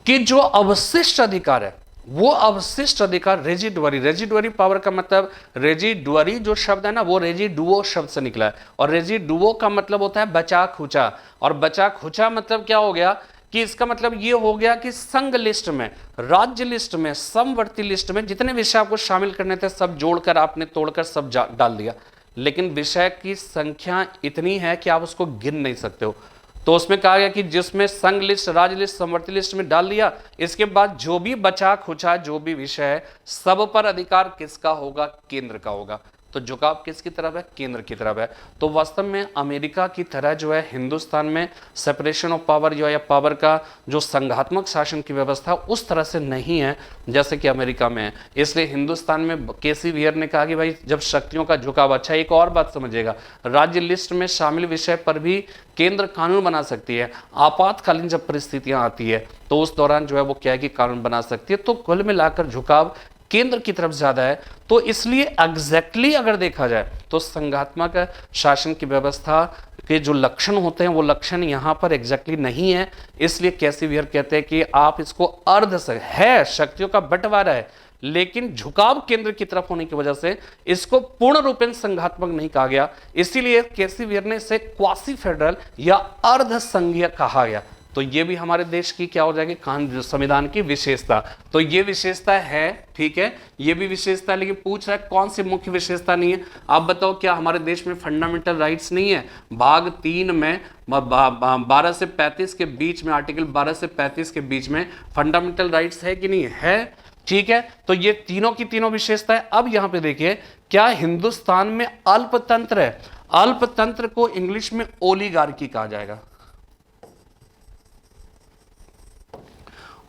कि जो अवशिष्ट अधिकार है, वो अवशिष्ट अधिकार रेजिडुअरी, रेजिडुअरी पावर का मतलब, रेजिडुअरी जो शब्द है ना, वो रेजिडुओ शब्द से निकला है, और रेजिडुओ का मतलब होता है बचा खुचा। और बचा खुचा मतलब क्या हो गया कि इसका मतलब ये हो गया कि संघ लिस्ट में, राज्य लिस्ट में, समवर्ती लिस्ट में जितने विषय आपको शामिल करने थे सब जोड़कर आपने तोड़कर सब डाल दिया, लेकिन विषय की संख्या इतनी है कि आप उसको गिन नहीं सकते हो। तो उसमें कहा गया कि जिसमें संघ लिस्ट, राज्य लिस्ट, समवर्ती लिस्ट में डाल दिया, इसके बाद जो भी बचा खुचा जो भी विषय है सब पर अधिकार किसका होगा, केंद्र का होगा। तो झुकाव किसकी तरफ है, केंद्र की तरफ है। तो वास्तव में अमेरिका की तरह जो है हिंदुस्तान में सेपरेशन ऑफ पावर जो है, या पावर का जो संघात्मक शासन की व्यवस्था उस तरह से नहीं है जैसे कि अमेरिका में है। इसलिए हिंदुस्तान में केसी वियर ने कहा कि भाई जब शक्तियों का झुकाव, अच्छा एक और बात समझिएगा, राज्य लिस्ट में शामिल विषय पर भी केंद्र कानून बना सकती है। आपातकालीन जब परिस्थितियां आती है तो उस दौरान जो है वो क्या है कि कानून बना सकती है। तो कुल मिलाकर झुकाव केंद्र की तरफ ज्यादा है। तो इसलिए एग्जैक्टली अगर देखा जाए तो संघात्मक शासन की व्यवस्था के जो लक्षण होते हैं वो लक्षण यहां पर एग्जैक्टली नहीं है। इसलिए कैसी वियर कहते हैं कि आप इसको अर्ध है, शक्तियों का बंटवारा है, लेकिन झुकाव केंद्र की तरफ होने की वजह से इसको पूर्ण रूपेण संघात्मक नहीं कहा गया। इसीलिए कैसी वियर ने इसे क्वासी फेडरल या अर्ध संघीय कहा गया। तो ये भी हमारे देश की क्या हो जाएगी, कानून संविधान की विशेषता। तो ये विशेषता है, ठीक है, ये भी विशेषता, लेकिन पूछ रहा है कौन सी मुख्य विशेषता नहीं है। आप बताओ क्या हमारे देश में फंडामेंटल राइट्स नहीं है? भाग 3 में 12 से 35 के बीच में, आर्टिकल 12 से 35 के बीच में फंडामेंटल राइट्स है कि नहीं है? ठीक है, तो ये तीनों की तीनों विशेषता है। अब यहां पे देखिए, क्या हिंदुस्तान में अल्पतंत्र है? अल्पतंत्र को इंग्लिश में ओलिगार्की कहा जाएगा।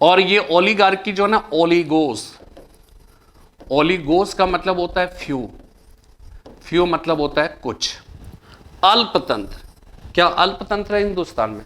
और ये ओलिगार्की जो ना, ओलिगोस, ओलिगोस का मतलब होता है फ्यू, फ्यू मतलब होता है कुछ। अल्पतंत्र, क्या अल्पतंत्र है हिंदुस्तान में?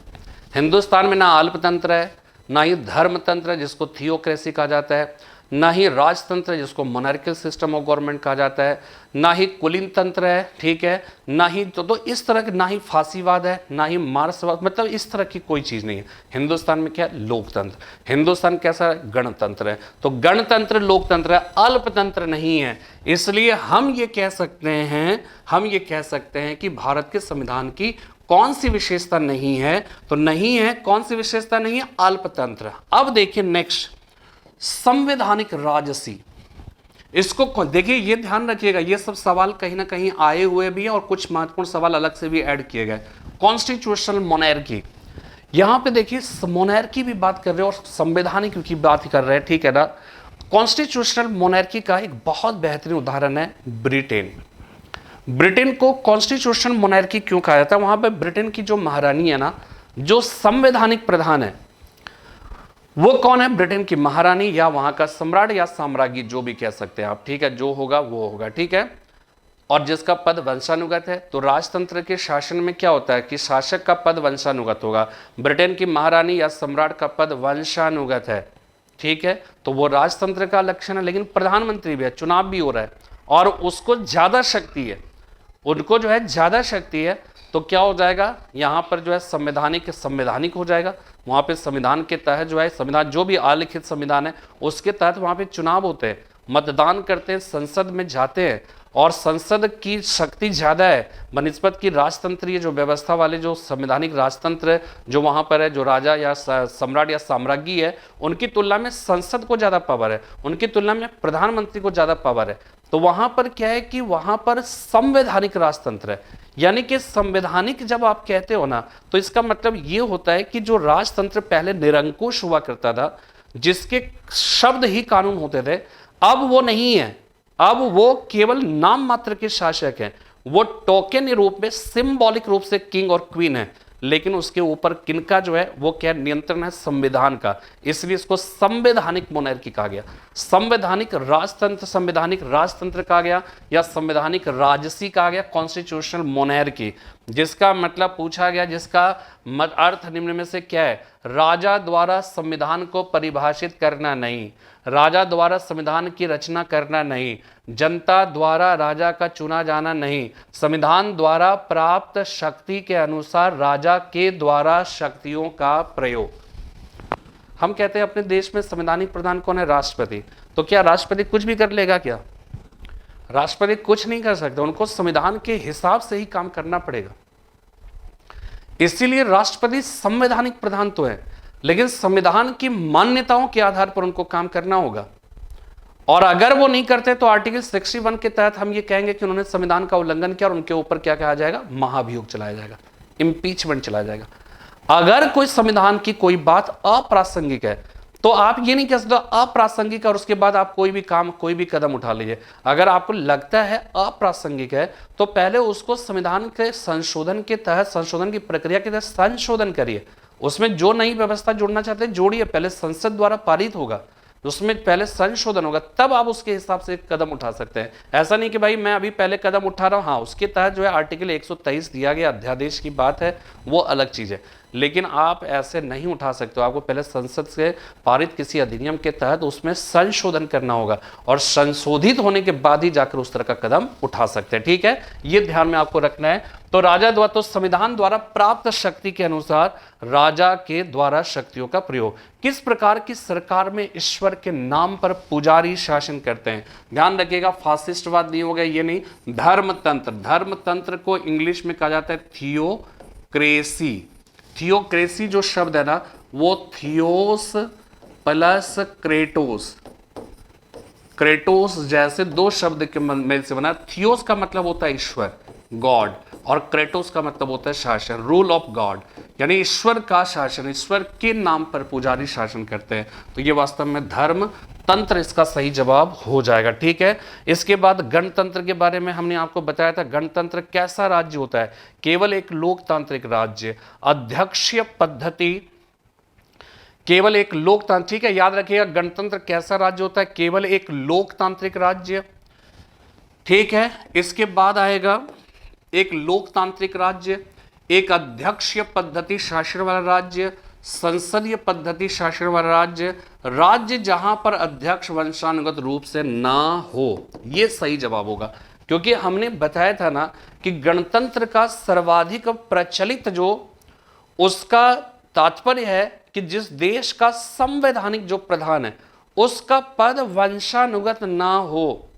हिंदुस्तान में ना अल्पतंत्र है, ना ही धर्मतंत्र है जिसको थियोक्रेसी कहा जाता है, ना ही राजतंत्र है जिसको मोनार्कियल सिस्टम ऑफ गवर्नमेंट कहा जाता है, ना ही कुलीन तंत्र है, ठीक है, ना ही तो इस तरह के, ना ही फांसीवाद है, ना ही मार्क्सवाद, मतलब इस तरह की कोई चीज नहीं है। हिंदुस्तान में क्या है? लोकतंत्र। हिंदुस्तान कैसा है? गणतंत्र है। तो गणतंत्र लोकतंत्र है, अल्पतंत्र नहीं है। इसलिए हम ये कह सकते हैं कि भारत के संविधान की कौन सी विशेषता नहीं है? तो नहीं है, कौन सी विशेषता नहीं है? अल्पतंत्र। अब देखिए नेक्स्ट, संवैधानिक राजसी। इसको देखिए, ये ध्यान रखिएगा, ये सब सवाल कहीं ना कहीं आए हुए भी हैं और कुछ महत्वपूर्ण सवाल अलग से भी ऐड किए गए। कॉन्स्टिट्यूशनल मोनैर्की, यहां पे देखिए मोनैर्की भी बात कर रहे हैं और संवैधानिक की बात कर रहे हैं, ठीक है ना। कॉन्स्टिट्यूशनल मोनैर्की का एक बहुत बेहतरीन उदाहरण है ब्रिटेन। ब्रिटेन को कॉन्स्टिट्यूशनल मोनैर्की क्यों कहा जाता है? वहां पे ब्रिटेन की जो महारानी है ना, जो संवैधानिक प्रधान है, वो कौन है? ब्रिटेन की महारानी या वहां का सम्राट या साम्राज्ञी, जो भी कह सकते हैं आप, ठीक है, जो होगा वो होगा, ठीक है। और जिसका पद वंशानुगत है, तो राजतंत्र के शासन में क्या होता है कि शासक का पद वंशानुगत होगा। ब्रिटेन की महारानी या सम्राट का पद वंशानुगत है, ठीक है, तो वो राजतंत्र का लक्षण है। लेकिन प्रधानमंत्री भी है, चुनाव भी हो रहा है और उसको ज्यादा शक्ति है, उनको जो है ज्यादा शक्ति है, तो क्या हो जाएगा यहां पर जो है संवैधानिक हो जाएगा। वहां पे संविधान के तहत जो है, संविधान जो भी आलिखित संविधान है उसके तहत वहां पे चुनाव होते हैं, मतदान करते हैं, संसद में जाते हैं और संसद की शक्ति ज्यादा है बनिस्बत की राजतंत्रीय जो व्यवस्था वाले जो संवैधानिक राजतंत्र जो वहां पर है, जो राजा या सम्राट या साम्राज्ञी है, उनकी तुलना में संसद को ज्यादा पावर है, उनकी तुलना में प्रधानमंत्री को ज्यादा पावर है। तो वहां पर क्या है कि वहां पर संवैधानिक राजतंत्र है। यानी कि संवैधानिक जब आप कहते हो ना, तो इसका मतलब ये होता है कि जो राजतंत्र पहले निरंकुश हुआ करता था, जिसके शब्द ही कानून होते थे, अब वो नहीं है। अब वो केवल नाम मात्र के शासक हैं, वो टोकन रूप में, सिंबॉलिक रूप से किंग और क्वीन है, लेकिन उसके ऊपर किनका जो है वो क्या नियंत्रण है? संविधान का। इसलिए इसको संवैधानिक मोनैर्की कहा गया, संवैधानिक राजतंत्र कहा गया या संवैधानिक राजसी कहा गया, कॉन्स्टिट्यूशनल मोनैर्की। जिसका मतलब पूछा गया, जिसका अर्थ निम्न में से क्या है? राजा द्वारा संविधान को परिभाषित करना नहीं, राजा द्वारा संविधान की रचना करना नहीं, जनता द्वारा राजा का चुना जाना नहीं, संविधान द्वारा प्राप्त शक्ति के अनुसार राजा के द्वारा शक्तियों का प्रयोग। हम कहते हैं अपने देश में संवैधानिक प्रधान कौन है? राष्ट्रपति। तो क्या राष्ट्रपति कुछ भी कर लेगा क्या? राष्ट्रपति कुछ नहीं कर सकते, उनको संविधान के हिसाब से ही काम करना पड़ेगा। इसीलिए राष्ट्रपति संवैधानिक प्रधान तो है, लेकिन संविधान की मान्यताओं के आधार पर उनको काम करना होगा। और अगर वो नहीं करते तो आर्टिकल 61 के तहत हम ये कहेंगे कि उन्होंने संविधान का उल्लंघन किया और उनके ऊपर क्या कहा जाएगा? महाभियोग चलाया जाएगा, इंपीचमेंट चलाया जाएगा। अगर कोई संविधान की कोई बात अप्रासंगिक है तो आप ये नहीं कह सकते अप्रासंगिक और उसके बाद आप कोई भी काम, कोई भी कदम उठा लीजिए। अगर आपको लगता है अप्रासंगिक है तो पहले उसको संविधान के संशोधन के तहत, संशोधन की प्रक्रिया के तहत संशोधन करिए, उसमें जो नई व्यवस्था जोड़ना चाहते हैं जोड़िए, पहले संसद द्वारा पारित होगा, उसमें पहले संशोधन होगा, तब आप उसके हिसाब से कदम उठा सकते हैं। ऐसा नहीं कि भाई मैं अभी पहले कदम उठा रहा हूं, हाँ उसके तहत जो है आर्टिकल 123 दिया गया, अध्यादेश की बात है, वो अलग चीज है, लेकिन आप ऐसे नहीं उठा सकते हो। आपको पहले संसद से पारित किसी अधिनियम के तहत उसमें संशोधन करना होगा और संशोधित होने के बाद ही जाकर उस तरह का कदम उठा सकते हैं, ठीक है, ये ध्यान में आपको रखना है। तो राजा द्वारा, तो संविधान द्वारा प्राप्त शक्ति के अनुसार राजा के द्वारा शक्तियों का प्रयोग। किस प्रकार की सरकार में ईश्वर के नाम पर पुजारी शासन करते हैं? ध्यान रखिएगा, फासिस्टवाद नहीं हो गया, ये नहीं, धर्मतंत्र। धर्मतंत्र को इंग्लिश में कहा जाता है थियोक्रेसी। थियोक्रेसी जो शब्द है ना, वो थियोस प्लस क्रेटोस, क्रेटोस जैसे दो शब्द के मेल से बना। थियोस का मतलब होता है ईश्वर, गॉड, और क्रेटोस का मतलब होता है शासन, रूल ऑफ गॉड, यानी ईश्वर का शासन, ईश्वर के नाम पर पुजारी शासन करते हैं। तो ये वास्तव में धर्म तंत्र इसका सही जवाब हो जाएगा, ठीक है। इसके बाद गणतंत्र के बारे में हमने आपको बताया था। गणतंत्र कैसा राज्य होता है? केवल एक लोकतांत्रिक राज्य, अध्यक्षीय पद्धति, केवल एक लोकतांत्रिक, ठीक है, याद रखिएगा गणतंत्र कैसा राज्य होता है? केवल एक लोकतांत्रिक राज्य, ठीक है। इसके बाद आएगा एक लोकतांत्रिक राज्य, एक अध्यक्षीय पद्धति शासन वाला राज्य, संसदीय पद्धति शासन वाला राज्य, राज्य जहां पर अध्यक्ष वंशानुगत रूप से ना हो। यह सही जवाब होगा, क्योंकि हमने बताया था ना कि गणतंत्र का सर्वाधिक प्रचलित जो उसका तात्पर्य है कि जिस देश का संवैधानिक जो प्रधान है उसका पद वंशानुगत ना हो,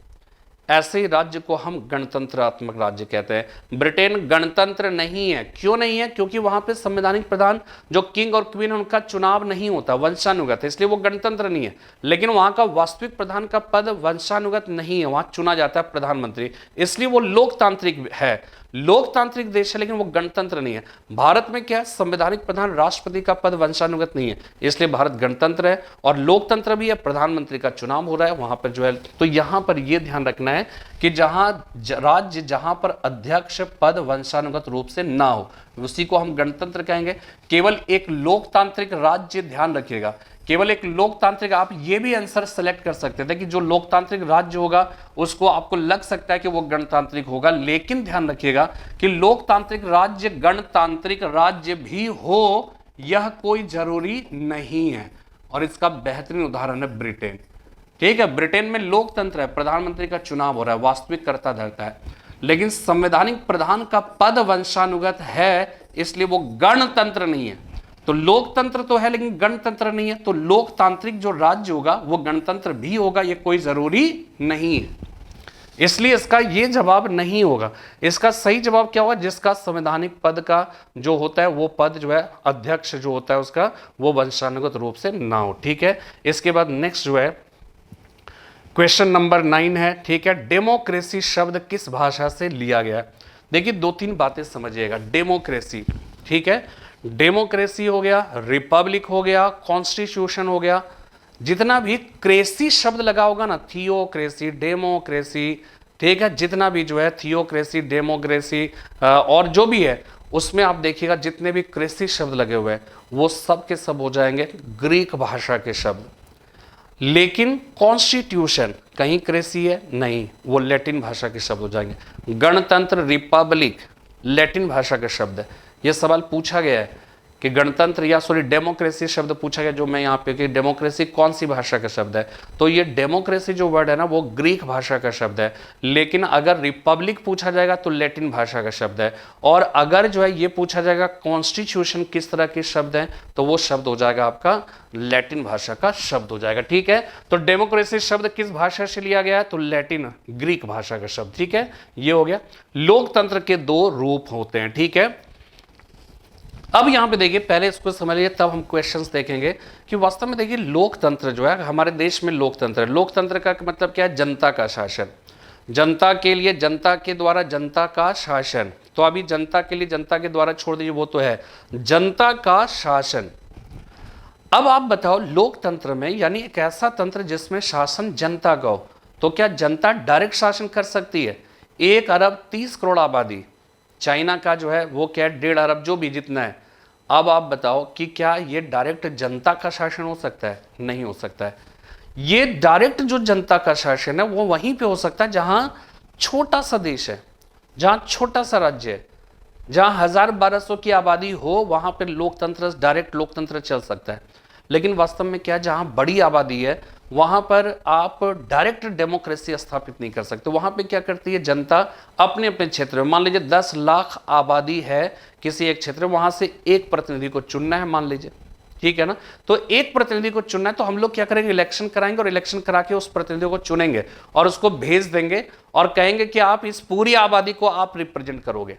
ऐसे ही राज्य को हम गणतंत्रात्मक राज्य कहते हैं। ब्रिटेन गणतंत्र नहीं है। क्यों नहीं है? क्योंकि वहां पे संवैधानिक प्रधान जो किंग और क्वीन है उनका चुनाव नहीं होता, वंशानुगत है, इसलिए वो गणतंत्र नहीं है। लेकिन वहां का वास्तविक प्रधान का पद वंशानुगत नहीं है, वहां चुना जाता है प्रधानमंत्री, इसलिए वो लोकतांत्रिक है, लोकतांत्रिक देश है, लेकिन वो गणतंत्र नहीं है। भारत में क्या है? संवैधानिक प्रधान राष्ट्रपति का पद वंशानुगत नहीं है, इसलिए भारत गणतंत्र है और लोकतंत्र भी है। प्रधानमंत्री का चुनाव हो रहा है वहां पर जो है, तो यहां पर यह ध्यान रखना है कि राज्य जहां पर अध्यक्ष पद वंशानुगत रूप से ना हो उसी को हम गणतंत्र कहेंगे। केवल एक लोकतांत्रिक राज्य, ध्यान रखिएगा, केवल एक लोकतांत्रिक, आप ये भी आंसर सेलेक्ट कर सकते थे कि जो लोकतांत्रिक राज्य होगा उसको आपको लग सकता है कि वो गणतांत्रिक होगा, लेकिन ध्यान रखिएगा कि लोकतांत्रिक राज्य गणतांत्रिक राज्य भी हो यह कोई जरूरी नहीं है। और इसका बेहतरीन उदाहरण है ब्रिटेन। ठीक है, ब्रिटेन में लोकतंत्र है, प्रधानमंत्री का चुनाव हो रहा है, वास्तविक कर्ता धरता है, लेकिन संवैधानिक प्रधान का पद वंशानुगत है, इसलिए वो गणतंत्र नहीं है। तो लोकतंत्र तो है लेकिन गणतंत्र नहीं है, तो लोकतांत्रिक जो राज्य होगा वो गणतंत्र भी होगा, ये कोई जरूरी नहीं है, इसलिए इसका ये जवाब नहीं होगा। इसका सही जवाब क्या होगा? जिसका संवैधानिक पद का जो होता है वो पद जो है अध्यक्ष जो होता है उसका वो वंशानुगत रूप से ना हो। ठीक है, इसके बाद नेक्स्ट जो है क्वेश्चन नंबर 9 है। ठीक है, डेमोक्रेसी शब्द किस भाषा से लिया गया? देखिए 2-3 बातें समझिएगा। डेमोक्रेसी, ठीक है, डेमोक्रेसी हो गया, रिपब्लिक हो गया, कॉन्स्टिट्यूशन हो गया, जितना भी क्रेसी शब्द लगा होगा ना, थियोक्रेसी, डेमोक्रेसी, ठीक है, जितना भी जो है थियोक्रेसी, डेमोक्रेसी और जो भी है उसमें आप देखिएगा जितने भी क्रेसी शब्द लगे हुए हैं वो सब के सब हो जाएंगे ग्रीक भाषा के शब्द। लेकिन कॉन्स्टिट्यूशन कहीं क्रेसी है? नहीं, वो लैटिन भाषा के शब्द हो जाएंगे। गणतंत्र, रिपब्लिक लैटिन भाषा के शब्द है। यह सवाल पूछा गया है कि गणतंत्र या डेमोक्रेसी शब्द पूछा गया, जो मैं यहाँ पे कि डेमोक्रेसी कौन सी भाषा का शब्द है, तो ये डेमोक्रेसी जो वर्ड है ना वो ग्रीक भाषा का शब्द है। लेकिन अगर रिपब्लिक पूछा जाएगा तो लैटिन भाषा का शब्द है, और अगर जो है ये पूछा जाएगा कॉन्स्टिट्यूशन किस तरह के शब्द हैं तो वो शब्द हो जाएगा आपका लैटिन भाषा का शब्द हो जाएगा। ठीक है, तो डेमोक्रेसी शब्द किस भाषा से लिया गया है? तो लैटिन, ग्रीक भाषा का शब्द। ठीक है, ये हो गया। लोकतंत्र के 2 रूप होते हैं। ठीक है, अब यहां पे देखिए, पहले इसको समझिए तब हम क्वेश्चंस देखेंगे कि वास्तव में देखिए लोकतंत्र जो है हमारे देश में लोकतंत्र है। लोकतंत्र का मतलब क्या है? जनता का शासन, जनता के लिए, जनता के द्वारा जनता का शासन। तो अभी जनता के लिए, जनता के द्वारा छोड़ दीजिए, वो तो है जनता का शासन। अब आप बताओ लोकतंत्र में यानी एक ऐसा तंत्र जिसमें शासन जनता का हो, तो क्या जनता डायरेक्ट शासन कर सकती है? 1 अरब 30 करोड़ आबादी, चाइना का जो है वो क्या है 1.5 अरब, जो भी जितना है। अब आप बताओ कि क्या ये डायरेक्ट जनता का शासन हो सकता है? नहीं हो सकता है। ये डायरेक्ट जो जनता का शासन है वो वहीं पे हो सकता है जहां छोटा सा देश है, जहां छोटा सा राज्य है, जहां 1000-1200 की आबादी हो, वहां पे लोकतंत्र, डायरेक्ट लोकतंत्र चल सकता है। लेकिन वास्तव में क्या, जहां बड़ी आबादी है वहां पर आप डायरेक्ट डेमोक्रेसी स्थापित नहीं कर सकते। वहां पे क्या करती है जनता अपने अपने क्षेत्र में, मान लीजिए 10 लाख आबादी है किसी एक क्षेत्र में, वहां से एक प्रतिनिधि को चुनना है मान लीजिए, ठीक है ना, तो एक प्रतिनिधि को चुनना है, तो हम लोग क्या करेंगे, इलेक्शन कराएंगे और इलेक्शन करा के उस प्रतिनिधि को चुनेंगे और उसको भेज देंगे और कहेंगे कि आप इस पूरी आबादी को आप रिप्रेजेंट करोगे।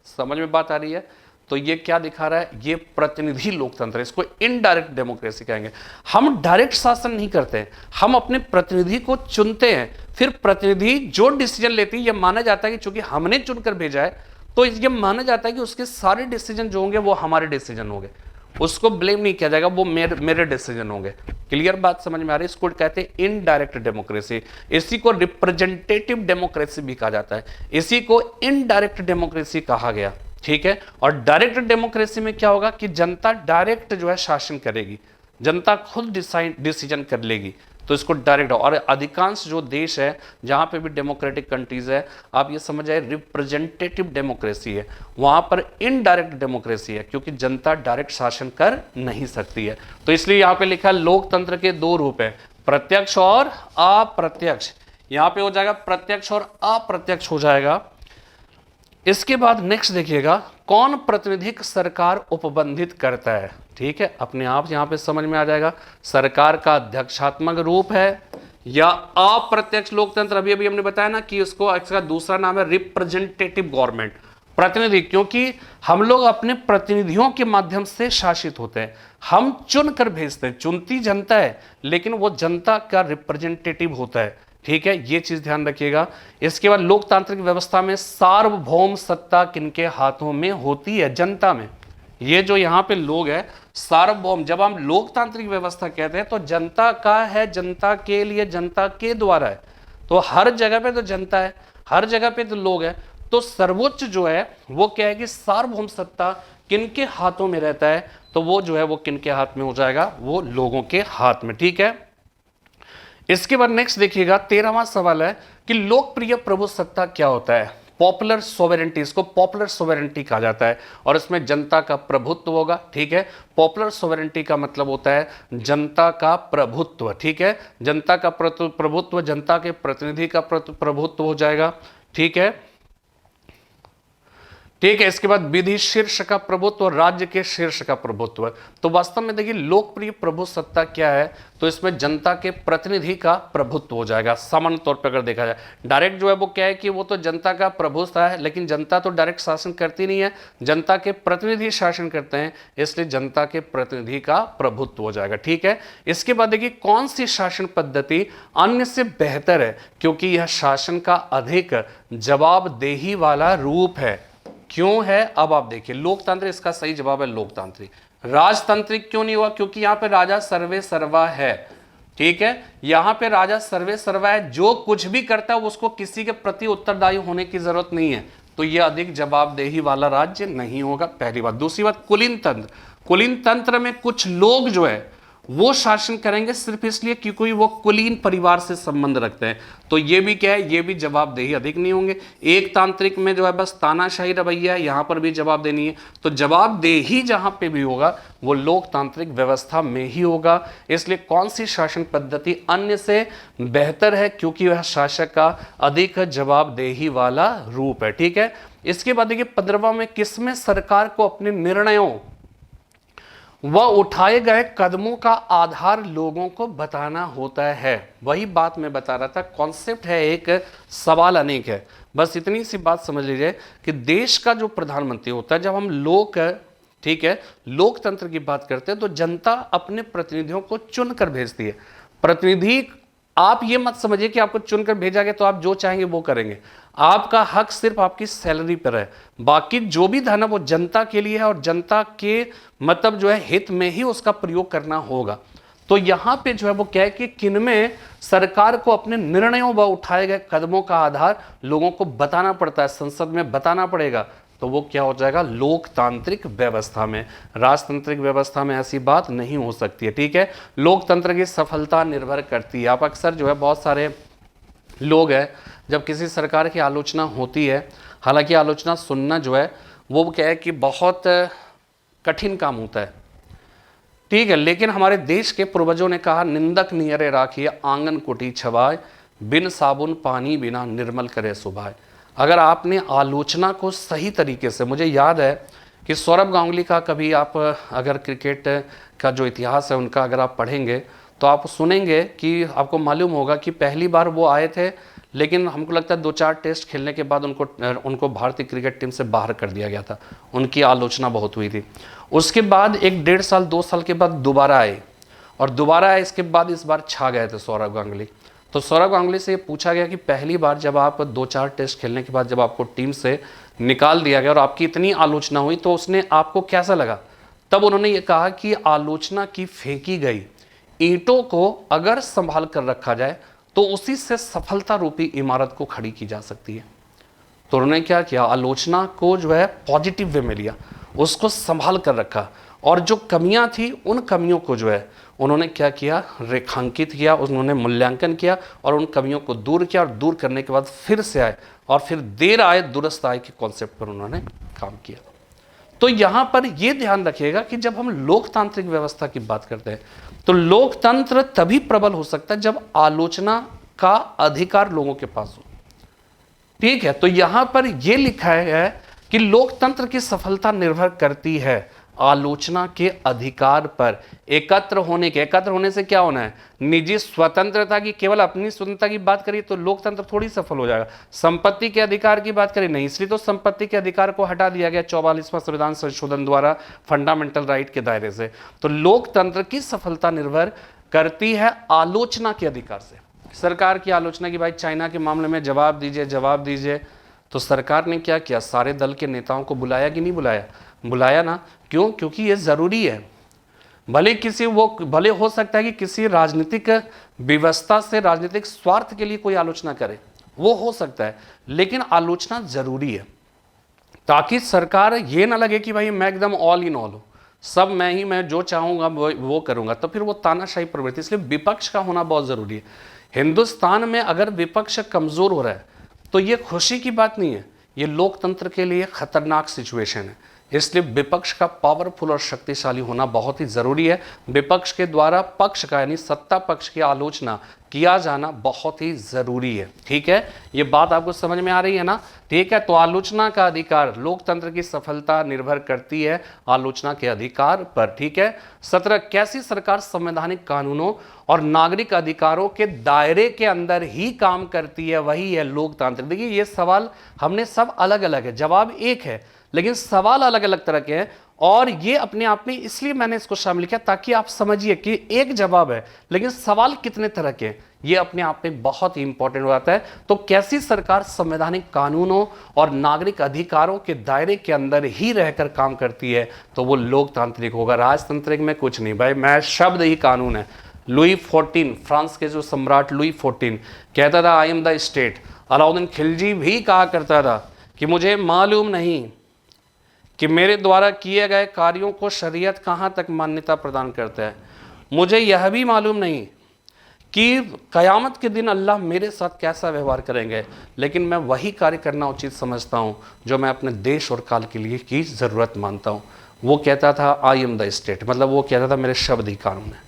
समझ में बात आ रही है? तो ये क्या दिखा रहा है, ये प्रतिनिधि लोकतंत्र, इसको इनडायरेक्ट डेमोक्रेसी कहेंगे। हम डायरेक्ट शासन नहीं करते हैं, हम अपने प्रतिनिधि को चुनते हैं, फिर प्रतिनिधि जो डिसीजन लेती है, ये माना जाता है कि चूंकि हमने चुनकर भेजा है तो ये माना जाता है कि उसके सारे डिसीजन जो होंगे वो हमारे डिसीजन होंगे, उसको ब्लेम नहीं किया जाएगा, वो मेरे डिसीजन होंगे। क्लियर बात समझ में आ रही है? इसको कहते हैं इनडायरेक्ट डेमोक्रेसी, इसी को रिप्रेजेंटेटिव डेमोक्रेसी भी कहा जाता है, इसी को इनडायरेक्ट डेमोक्रेसी कहा गया। ठीक है, और डायरेक्ट डेमोक्रेसी में क्या होगा कि जनता डायरेक्ट जो है शासन करेगी, जनता खुद डिसीजन कर लेगी, तो इसको डायरेक्ट। और अधिकांश जो देश है जहां पे भी डेमोक्रेटिक कंट्रीज है, आप ये समझ आए रिप्रेजेंटेटिव डेमोक्रेसी है, वहां पर इनडायरेक्ट डेमोक्रेसी है, क्योंकि जनता डायरेक्ट शासन कर नहीं सकती है। तो इसलिए यहां पे लिखा है लोकतंत्र के 2 रूप है, प्रत्यक्ष और अप्रत्यक्ष। यहां पे हो जाएगा प्रत्यक्ष और अप्रत्यक्ष हो जाएगा। इसके बाद नेक्स्ट देखिएगा, कौन प्रातिनिधिक सरकार उपबंधित करता है? ठीक है, अपने आप यहां पे समझ में आ जाएगा। सरकार का अध्यक्षात्मक रूप है या अप्रत्यक्ष लोकतंत्र, अभी अभी हमने बताया ना कि उसको इसका दूसरा नाम है रिप्रेजेंटेटिव गवर्नमेंट, प्रतिनिधि, क्योंकि हम लोग अपने प्रतिनिधियों के माध्यम से शासित होते हैं, हम चुन कर भेजते हैं, चुनती जनता है लेकिन वो जनता का रिप्रेजेंटेटिव होता है, ठीक है, ये चीज ध्यान रखिएगा। इसके बाद लोकतांत्रिक व्यवस्था में सार्वभौम सत्ता किनके हाथों में होती है? जनता में। ये जो यहां पे लोग है सार्वभौम, जब हम लोकतांत्रिक व्यवस्था कहते हैं तो जनता का है, जनता के लिए, जनता के द्वारा है, तो हर जगह पे तो जनता है, हर जगह पे तो लोग है, तो सर्वोच्च जो है वो क्या है कि सार्वभौम सत्ता किनके हाथों में रहता है? तो वो जो है वो किनके हाथ में हो जाएगा? वो लोगों के हाथ में, ठीक है। इसके बाद नेक्स्ट देखिएगा 13वां सवाल है कि लोकप्रिय प्रभुसत्ता क्या होता है? पॉपुलर सोवेरेंटी, इसको पॉपुलर सोवेरेंटी कहा जाता है और इसमें जनता का प्रभुत्व होगा, ठीक है। पॉपुलर सोवेरेंटी का मतलब होता है जनता का प्रभुत्व, ठीक है, जनता का प्रभुत्व, जनता के प्रतिनिधि का प्रभुत्व हो जाएगा, ठीक है, ठीक है। इसके बाद विधि शीर्ष का प्रभुत्व और राज्य के शीर्ष का प्रभुत्व। तो वास्तव में देखिए लोकप्रिय प्रभुसत्ता क्या है? तो इसमें जनता के प्रतिनिधि का प्रभुत्व हो जाएगा। सामान्य तौर पर अगर देखा जाए डायरेक्ट जो है वो क्या है कि वो तो जनता का प्रभुत्व है, लेकिन जनता तो डायरेक्ट शासन करती नहीं है, जनता के प्रतिनिधि शासन करते हैं, इसलिए जनता के प्रतिनिधि का प्रभुत्व हो जाएगा, ठीक है। इसके बाद देखिए कौन सी शासन पद्धति अन्य से बेहतर है? क्योंकि यह शासन का अधिक जवाबदेही वाला रूप है। क्यों है? अब आप देखिए लोकतांत्रिक, इसका सही जवाब है लोकतांत्रिक। राजतांत्रिक क्यों नहीं हुआ? क्योंकि यहां पे राजा सर्वे सर्वा है, ठीक है, यहां पे राजा सर्वे सर्वा है, जो कुछ भी करता है उसको किसी के प्रति उत्तरदायी होने की जरूरत नहीं है, तो यह अधिक जवाबदेही वाला राज्य नहीं होगा, पहली बात। दूसरी बात कुलीन तंत्र, कुलीन तंत्र में कुछ लोग जो है वो शासन करेंगे सिर्फ इसलिए क्योंकि वो कुलीन परिवार से संबंध रखते हैं, तो ये भी क्या है? ये भी जवाबदेही अधिक नहीं होंगे। एक तांत्रिक में जो है बस तानाशाही रवैया है, यहां पर भी जवाब देनी है, तो जवाबदेही जहां पे भी होगा वो लोकतांत्रिक व्यवस्था में ही होगा। इसलिए कौन सी शासन पद्धति अन्य से बेहतर है? क्योंकि वह शासक का अधिक जवाबदेही वाला रूप है, ठीक है। इसके बाद देखिए 15वां में किसमें सरकार को अपने निर्णयों वह उठाए गए कदमों का आधार लोगों को बताना होता है? वही बात मैं बता रहा था, कॉन्सेप्ट है एक, सवाल अनेक है, बस इतनी सी बात समझ लीजिए कि देश का जो प्रधानमंत्री होता है, जब हम ठीक है, लोकतंत्र की बात करते हैं तो जनता अपने प्रतिनिधियों को चुनकर भेजती है। प्रतिनिधि, आप ये मत समझिए कि आपको चुनकर भेजा गया तो आप जो चाहेंगे वो करेंगे, आपका हक सिर्फ आपकी सैलरी पर है, बाकी जो भी धन है वो जनता के लिए है और जनता के मतलब जो है हित में ही उसका प्रयोग करना होगा। तो यहां पे जो है वो क्या है कि किनमें सरकार को अपने निर्णयों व उठाए गए कदमों का आधार लोगों को बताना पड़ता है, संसद में बताना पड़ेगा, तो वो क्या हो जाएगा? लोकतांत्रिक व्यवस्था में। राजतांत्रिक व्यवस्था में ऐसी बात नहीं हो सकती है, ठीक है। लोकतंत्र की सफलता निर्भर करती है, आप अक्सर जो है बहुत सारे लोग हैं जब किसी सरकार की आलोचना होती है, हालांकि आलोचना सुनना जो है वो क्या है कि बहुत कठिन काम होता है, ठीक है, लेकिन हमारे देश के पूर्वजों ने कहा निंदक नियरे राखिए आंगन कुटी छवाए, बिन साबुन पानी बिना निर्मल करे सुभाए। अगर आपने आलोचना को सही तरीके से, मुझे याद है कि सौरभ गांगुली का कभी आप अगर क्रिकेट का जो इतिहास है उनका अगर आप पढ़ेंगे तो आप सुनेंगे कि आपको मालूम होगा कि पहली बार वो आए थे, लेकिन हमको लगता है 2-4 टेस्ट खेलने के बाद उनको भारतीय क्रिकेट टीम से बाहर कर दिया गया था, उनकी आलोचना बहुत हुई थी। उसके बाद 1-1.5 साल 2 साल के बाद दोबारा आए और दोबारा आए, इसके बाद इस बार छा गए थे सौरभ गांगुली। तो सौरभ गांगुली से ये पूछा गया कि पहली बार जब आप 2-4 टेस्ट खेलने के बाद जब आपको टीम से निकाल दिया गया और आपकी इतनी आलोचना हुई तो उसने आपको कैसा लगा? तब उन्होंने ये कहा कि आलोचना की फेंकी गई ईंटों को अगर संभाल कर रखा जाए तो उसी से सफलता रूपी इमारत को खड़ी की जा सकती है। तो उन्होंने क्या किया? आलोचना को जो है पॉजिटिव वे में लिया, उसको संभाल कर रखा और जो कमियां थी उन कमियों को जो है उन्होंने क्या किया? रेखांकित किया, उन्होंने मूल्यांकन किया और उन कमियों को दूर किया और दूर करने के बाद फिर से आए और फिर देर आए दुरुस्त आए के कॉन्सेप्ट पर उन्होंने काम किया। तो यहां पर यह ध्यान रखिएगा कि जब हम लोकतांत्रिक व्यवस्था की बात करते हैं तो लोकतंत्र तभी प्रबल हो सकता है जब आलोचना का अधिकार लोगों के पास हो, ठीक है। तो यहां पर यह लिखा है कि लोकतंत्र की सफलता निर्भर करती है आलोचना के अधिकार पर एकत्र होने से क्या होना है, निजी स्वतंत्रता की, केवल अपनी स्वतंत्रता की बात करिए तो लोकतंत्र थोड़ी सफल हो जाएगा। संपत्ति के अधिकार की बात करिए नहीं, इसलिए तो संपत्ति के अधिकार को हटा दिया गया 44वां संविधान संशोधन द्वारा फंडामेंटल राइट के दायरे से। तो लोकतंत्र की सफलता निर्भर करती है आलोचना के अधिकार से। सरकार की आलोचना की भाई चाइना के मामले में जवाब दीजिए, तो सरकार ने क्या किया, सारे दल के नेताओं को बुलाया कि नहीं बुलाया, बुलाया ना। क्यों? क्योंकि ये जरूरी है। भले हो सकता है कि किसी राजनीतिक व्यवस्था से राजनीतिक स्वार्थ के लिए कोई आलोचना करे, वो हो सकता है, लेकिन आलोचना जरूरी है ताकि सरकार ये ना लगे कि भाई मैं एकदम ऑल इन ऑल हूं, सब मैं जो चाहूंगा वो करूंगा, तो फिर वो तानाशाही प्रवृत्ति। इसलिए विपक्ष का होना बहुत जरूरी है। हिंदुस्तान में अगर विपक्ष कमजोर हो रहा है तो ये खुशी की बात नहीं है, ये लोकतंत्र के लिए खतरनाक सिचुएशन है। इसलिए विपक्ष का पावरफुल और शक्तिशाली होना बहुत ही जरूरी है। विपक्ष के द्वारा पक्ष का यानी सत्ता पक्ष की आलोचना किया जाना बहुत ही जरूरी है। ठीक है, ये बात आपको समझ में आ रही है ना? ठीक है, तो आलोचना का अधिकार, लोकतंत्र की सफलता निर्भर करती है आलोचना के अधिकार पर। ठीक है। 17, कैसी सरकार संवैधानिक कानूनों और नागरिक अधिकारों के दायरे के अंदर ही काम करती है, वही है लोकतंत्र। देखिए ये सवाल हमने सब अलग अलग है, जवाब एक है लेकिन सवाल अलग अलग तरह के हैं, और ये अपने आप में इसलिए मैंने इसको शामिल किया ताकि आप समझिए कि एक जवाब है लेकिन सवाल कितने तरह के हैं, ये अपने आप में बहुत ही इंपॉर्टेंट हो जाता है। तो कैसी सरकार संवैधानिक कानूनों और नागरिक अधिकारों के दायरे के अंदर ही रहकर काम करती है, तो वो लोकतांत्रिक होगा। राजतांत्रिक में कुछ नहीं भाई, मैं शब्द ही कानून है। लुई 14, फ्रांस के जो सम्राट लुई 14 कहता था I am the state. Alauddin Khilji भी कहा करता था कि मुझे मालूम नहीं कि मेरे द्वारा किए गए कार्यों को शरीयत कहाँ तक मान्यता प्रदान करता है, मुझे यह भी मालूम नहीं कि क़यामत के दिन अल्लाह मेरे साथ कैसा व्यवहार करेंगे, लेकिन मैं वही कार्य करना उचित समझता हूँ जो मैं अपने देश और काल के लिए की ज़रूरत मानता हूँ। वो कहता था आई एम द स्टेट, मतलब वो कहता था मेरे शब्द ही कानून है।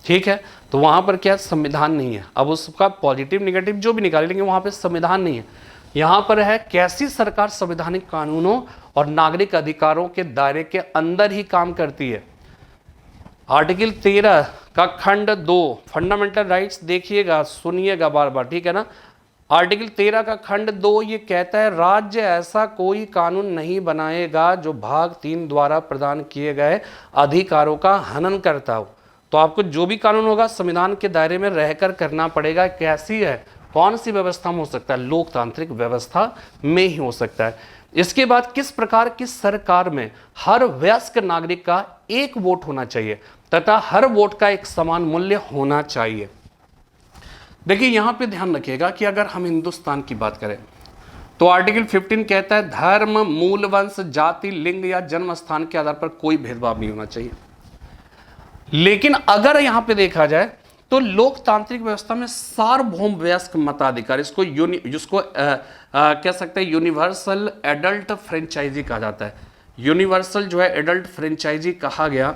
ठीक है, तो वहाँ पर क्या संविधान नहीं है, अब उसका पॉजिटिव निगेटिव जो भी निकाले, लेकिन वहाँ पर संविधान नहीं है। यहाँ पर है कैसी सरकार संवैधानिक कानूनों और नागरिक अधिकारों के दायरे के अंदर ही काम करती है। आर्टिकल 13 का खंड 2 फंडामेंटल राइट्स, देखिएगा सुनिएगा बार बार, ठीक है ना। आर्टिकल 13 का खंड 2 ये कहता है राज्य ऐसा कोई कानून नहीं बनाएगा जो भाग 3 द्वारा प्रदान किए गए अधिकारों का हनन करता हो। तो आपको जो भी कानून होगा संविधान के दायरे में रहकर करना पड़ेगा। कैसी है, कौन सी व्यवस्था में हो सकता है, लोकतांत्रिक व्यवस्था में ही हो सकता है। इसके बाद किस प्रकार की सरकार में हर वयस्क नागरिक का एक वोट होना चाहिए तथा हर वोट का एक समान मूल्य होना चाहिए। देखिए यहां पे ध्यान रखिएगा कि अगर हम हिंदुस्तान की बात करें तो आर्टिकल 15 कहता है धर्म, मूल, वंश, जाति, लिंग या जन्म स्थान के आधार पर कोई भेदभाव नहीं होना चाहिए। लेकिन अगर यहां पे देखा जाए तो लोकतांत्रिक व्यवस्था में सार्वभौम वयस्क मताधिकार, जिसको कह सकते हैं यूनिवर्सल एडल्ट फ्रेंचाइजी कहा जाता है। यूनिवर्सल जो है एडल्ट फ्रेंचाइजी कहा गया,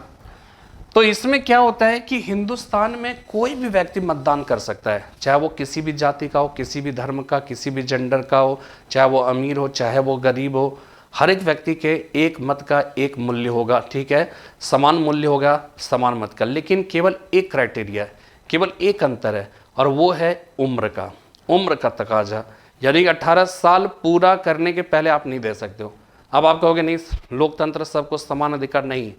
तो इसमें क्या होता है कि हिंदुस्तान में कोई भी व्यक्ति मतदान कर सकता है, चाहे वो किसी भी जाति का हो, किसी भी धर्म का, किसी भी जेंडर का हो, चाहे वो अमीर हो, चाहे वो गरीब हो। हर एक व्यक्ति के एक मत का एक मूल्य होगा। ठीक है, समान मूल्य होगा समान मत का, लेकिन केवल एक क्राइटेरिया है, केवल एक अंतर है, और वो है उम्र का तकाजा, यानी 18 साल पूरा करने के पहले आप नहीं दे सकते हो। अब आप कहोगे नहीं लोकतंत्र सबको समान अधिकार, नहीं,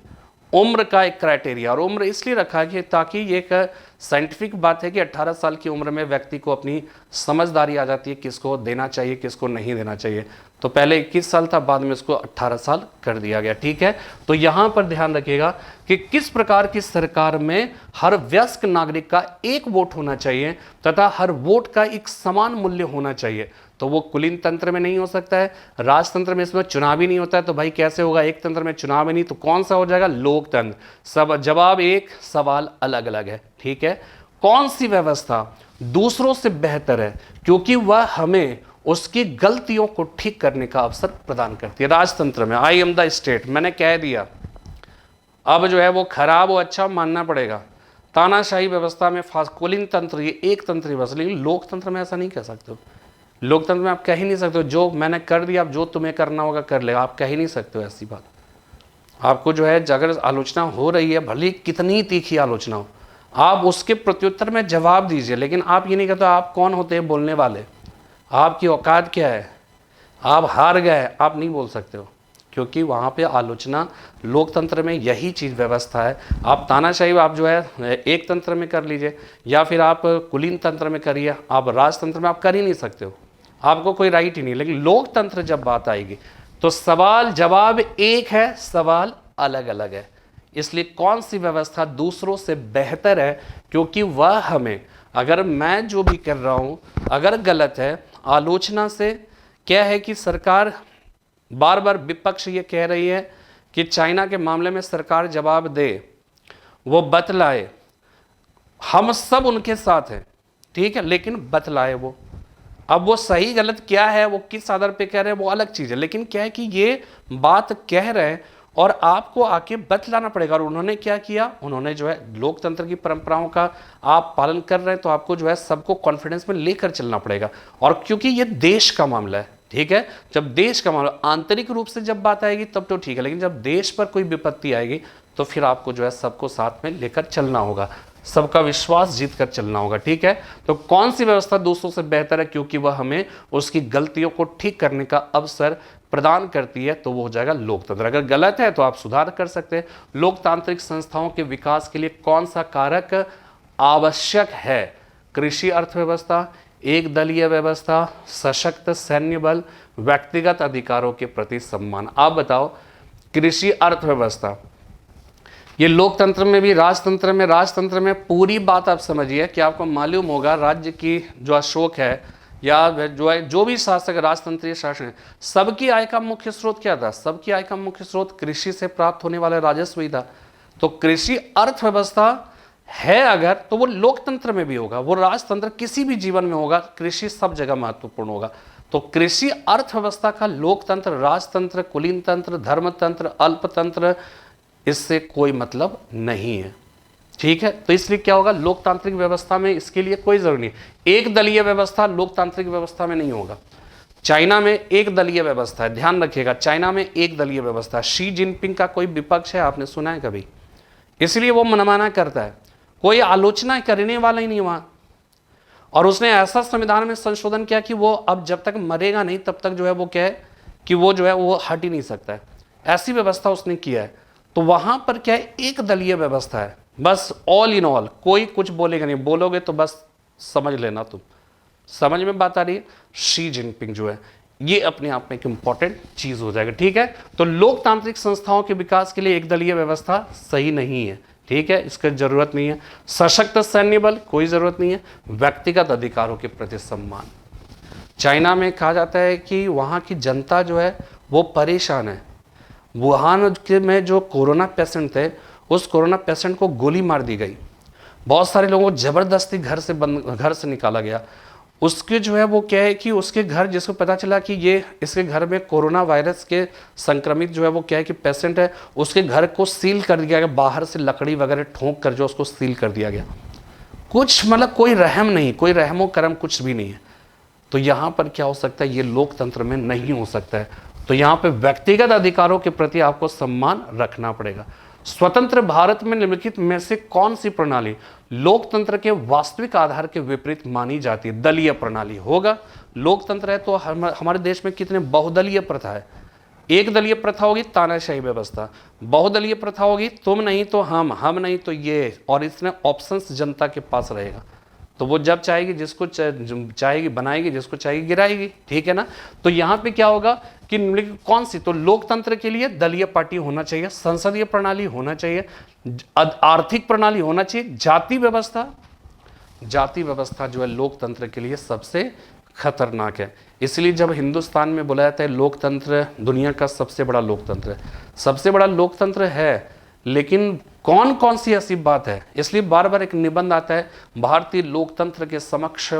उम्र का एक क्राइटेरिया, और उम्र इसलिए रखा है ताकि ये एक साइंटिफिक बात है कि 18 साल की उम्र में व्यक्ति को अपनी समझदारी आ जाती है किसको देना चाहिए किसको नहीं देना चाहिए। तो पहले 21 साल था, बाद में इसको 18 साल कर दिया गया। ठीक है, तो यहाँ पर ध्यान रखिएगा कि किस प्रकार की सरकार में हर वयस्क नागरिक का एक वोट होना चाहिए तथा हर वोट का एक समान मूल्य होना चाहिए। तो वो कुलीन तंत्र में नहीं हो सकता है, राजतंत्र में इसमें चुनाव ही नहीं होता है, तो भाई कैसे होगा, एक तंत्र में चुनाव ही नहीं, तो कौन सा हो जाएगा, लोकतंत्र। सब जवाब एक, सवाल अलग अलग है। ठीक है, कौन सी व्यवस्था दूसरों से बेहतर है क्योंकि वह हमें उसकी गलतियों को ठीक करने का अवसर प्रदान करती है। राजतंत्र में आई एम द स्टेट, मैंने कह दिया, अब जो है वो खराब हो अच्छा मानना पड़ेगा। तानाशाही व्यवस्था में कुलीन तंत्र, ये एक तंत्र व्यवस्था, लेकिन लोकतंत्र में ऐसा नहीं कह सकते हो। लोकतंत्र में आप कह ही नहीं सकते हो जो मैंने कर दिया, अब जो तुम्हें करना होगा कर लेगा, आप कह ही नहीं सकते हो ऐसी बात। आपको जो है अगर आलोचना हो रही है, भले कितनी तीखी आलोचना हो, आप उसके प्रत्युत्तर में जवाब दीजिए। लेकिन आप ये नहीं कहते आप कौन होते हैं बोलने वाले, आपकी औकात क्या है, आप हार गए, आप नहीं बोल सकते हो। क्योंकि वहाँ पे आलोचना, लोकतंत्र में यही चीज़ व्यवस्था है। आप तानाशाही आप जो है एक तंत्र में कर लीजिए, या फिर आप कुलीन तंत्र में करिए, आप राजतंत्र में आप कर ही नहीं सकते हो, आपको कोई राइट ही नहीं। लेकिन लोकतंत्र जब बात आएगी तो सवाल जवाब एक है, सवाल अलग अलग है। इसलिए कौन सी व्यवस्था दूसरों से बेहतर है, क्योंकि वह हमें, अगर मैं जो भी कर रहा हूँ अगर गलत है, आलोचना से क्या है कि सरकार बार बार विपक्ष ये कह रही है कि चाइना के मामले में सरकार जवाब दे, वो बतलाए, हम सब उनके साथ हैं, ठीक है, लेकिन बतलाए वो। अब वो सही गलत क्या है, वो किस आधार पे कह रहे हैं, वो अलग चीज़ है। लेकिन क्या है कि ये बात कह रहे हैं और आपको आके बतलाना पड़ेगा। और उन्होंने क्या किया, उन्होंने जो है लोकतंत्र की परंपराओं का आप पालन कर रहे हैं, तो आपको जो है सबको कॉन्फिडेंस में लेकर चलना पड़ेगा। और क्योंकि ये देश का मामला है, ठीक है, जब देश का मामला आंतरिक रूप से जब बात आएगी तब तो ठीक है, लेकिन जब देश पर कोई विपत्ति आएगी तो फिर आपको जो है सबको साथ में लेकर चलना होगा, सबका विश्वास जीत कर चलना होगा, ठीक है। तो कौन सी व्यवस्था दूसरों से बेहतर है, क्योंकि वह हमें उसकी गलतियों को ठीक करने का अवसर प्रदान करती है, तो वो हो जाएगा लोकतंत्र। अगर गलत है तो आप सुधार कर सकते हैं। लोकतांत्रिक संस्थाओं के विकास के लिए कौन सा कारक आवश्यक है, कृषि अर्थव्यवस्था, एक दलीय व्यवस्था, सशक्त सैन्य बल, व्यक्तिगत अधिकारों के प्रति सम्मान। आप बताओ, कृषि अर्थव्यवस्था, ये लोकतंत्र में भी, राजतंत्र में पूरी बात आप समझिए कि आपको मालूम होगा राज्य की जो अशोक है या जो भी शासक राजतंत्रीय शासन है, सबकी आय का मुख्य स्रोत क्या था, सबकी आय का मुख्य स्रोत कृषि से प्राप्त होने वाला राजस्व ही था। तो कृषि अर्थव्यवस्था है अगर, तो वो लोकतंत्र में भी होगा, वो राजतंत्र किसी भी जीवन में होगा, कृषि सब जगह महत्वपूर्ण होगा। तो कृषि अर्थव्यवस्था का लोकतंत्र, राजतंत्र, कुलीन तंत्र, धर्मतंत्र, अल्पतंत्र, इससे कोई मतलब नहीं है, ठीक है। तो इसलिए क्या होगा, लोकतांत्रिक व्यवस्था में इसके लिए कोई जरूरी नहीं। एक दलीय व्यवस्था लोकतांत्रिक व्यवस्था में नहीं होगा। चाइना में एक दलीय व्यवस्था है, ध्यान रखिएगा, चाइना में एक दलीय व्यवस्था। शी जिनपिंग का कोई विपक्ष है, आपने सुना है कभी? इसलिए वो मनमाना करता है, कोई आलोचना करने वाला ही नहीं वहां। और उसने ऐसा संविधान में संशोधन किया कि वो अब जब तक मरेगा नहीं तब तक जो है वो क्या है कि वो जो है वो हट ही नहीं सकता है, ऐसी व्यवस्था उसने किया है। तो वहां पर क्या है, एक दलीय व्यवस्था है, बस ऑल इन ऑल, कोई कुछ बोलेगा नहीं, बोलोगे तो बस समझ लेना, तुम समझ में बात आ रही है। शी जिनपिंग जो है ये अपने आप में एक इंपॉर्टेंट चीज हो जाएगा, ठीक है। तो लोकतांत्रिक संस्थाओं के विकास के लिए एक दलीय व्यवस्था सही नहीं है, ठीक है, इसकी जरूरत नहीं है। सशक्त सैन्य बल, कोई जरूरत नहीं है। व्यक्तिगत अधिकारों के प्रति सम्मान, चाइना में कहा जाता है कि वहां की जनता जो है वो परेशान है। वुहान में जो कोरोना पेशेंट थे, उस कोरोना पेशेंट को गोली मार दी गई, बहुत सारे लोगों को जबरदस्ती घर से निकाला गया। उसके जो है वो क्या है कि उसके घर, जिसको पता चला कि ये इसके घर में कोरोना वायरस के संक्रमित जो है वो क्या है कि पेशेंट है, उसके घर को सील कर दिया गया, बाहर से लकड़ी वगैरह ठोंक कर जो उसको सील कर दिया गया। कुछ मतलब कोई रहम नहीं, कोई रहमो करम कुछ भी नहीं है। तो यहाँ पर क्या हो सकता है, ये लोकतंत्र में नहीं हो सकता है। तो यहाँ पे व्यक्तिगत अधिकारों के प्रति आपको सम्मान रखना पड़ेगा। स्वतंत्र भारत में निम्नलिखित में से कौन सी प्रणाली लोकतंत्र के वास्तविक आधार के विपरीत मानी जाती है? दलीय प्रणाली होगा। लोकतंत्र है तो हमारे देश में कितने बहुदलीय प्रथा है। एक दलीय प्रथा होगी तानाशाही व्यवस्था, बहुदलीय प्रथा होगी तुम नहीं तो हम नहीं तो ये, और इसमें ऑप्शंस जनता के पास रहेगा। तो वो जब चाहेगी जिसको चाहेगी बनाएगी, जिसको चाहेगी गिराएगी, ठीक है ना। तो यहाँ पे क्या होगा कि कौन सी, तो लोकतंत्र के लिए दलीय पार्टी होना चाहिए, संसदीय प्रणाली होना चाहिए, आर्थिक प्रणाली होना चाहिए, जाति व्यवस्था जो है लोकतंत्र के लिए सबसे खतरनाक है। इसलिए जब हिंदुस्तान में बोला जाता है लोकतंत्र दुनिया का सबसे बड़ा लोकतंत्र है, सबसे बड़ा लोकतंत्र है, लेकिन कौन कौन सी ऐसी बात है, इसलिए बार बार एक निबंध आता है, भारतीय लोकतंत्र के समक्ष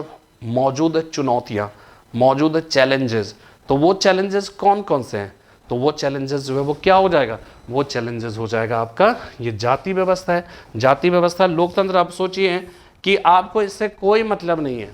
मौजूद चुनौतियां, मौजूद चैलेंजेस। तो वो चैलेंजेस कौन कौन से हैं? तो वो चैलेंजेस जो है वो क्या हो जाएगा, वो चैलेंजेस हो जाएगा आपका ये जाति व्यवस्था है। जाति व्यवस्था, लोकतंत्र, आप सोचिए कि आपको इससे कोई मतलब नहीं है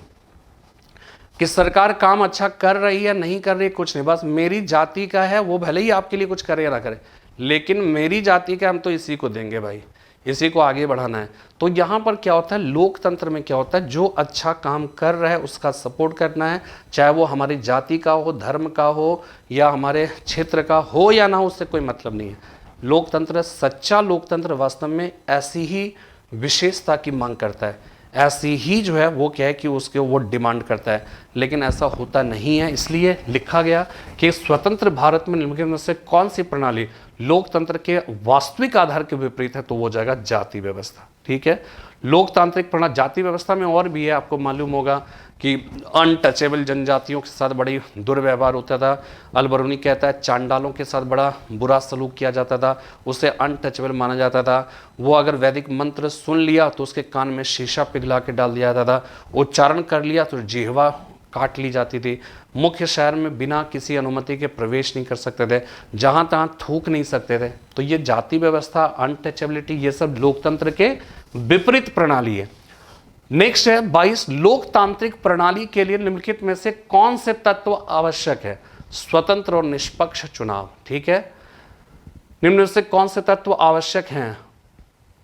कि सरकार काम अच्छा कर रही है नहीं कर रही, कुछ नहीं, बस मेरी जाति का है वो भले ही आपके लिए कुछ करे या ना करे, लेकिन मेरी जाति के हम तो इसी को देंगे भाई, इसी को आगे बढ़ाना है। तो यहाँ पर क्या होता है, लोकतंत्र में क्या होता है, जो अच्छा काम कर रहा है उसका सपोर्ट करना है, चाहे वो हमारी जाति का हो, धर्म का हो, या हमारे क्षेत्र का हो या ना हो, उससे कोई मतलब नहीं है। लोकतंत्र, सच्चा लोकतंत्र वास्तव में ऐसी ही विशेषता की मांग करता है, ऐसी ही जो है वो क्या है कि उसके वो डिमांड करता है, लेकिन ऐसा होता नहीं है। इसलिए लिखा गया कि स्वतंत्र भारत में निम्नलिखित में से कौन सी प्रणाली लोकतंत्र के वास्तविक आधार के विपरीत है, तो वो जाएगा जाति व्यवस्था। ठीक है, लोकतांत्रिक प्रणाली, जाति व्यवस्था में और भी है, आपको मालूम होगा कि अनटचेबल जनजातियों के साथ बड़ी दुर्व्यवहार होता था। अलबरूनी कहता है चांडालों के साथ बड़ा बुरा सलूक किया जाता था, उसे अनटचेबल माना जाता था। वो अगर वैदिक मंत्र सुन लिया तो उसके कान में शीशा पिघला के डाल दिया जाता था, उच्चारण कर लिया तो जिह्वा काट ली जाती थी। मुख्य शहर में बिना किसी अनुमति के प्रवेश नहीं कर सकते थे, जहां तहां थूक नहीं सकते थे। तो ये जाति व्यवस्था, अनटचेबिलिटी, ये सब लोकतंत्र के विपरीत प्रणाली है। नेक्स्ट है 22, लोकतांत्रिक प्रणाली के लिए निम्नलिखित में से कौन से तत्व आवश्यक है? स्वतंत्र और निष्पक्ष चुनाव। ठीक है, निम्न में से कौन से तत्व आवश्यक हैं?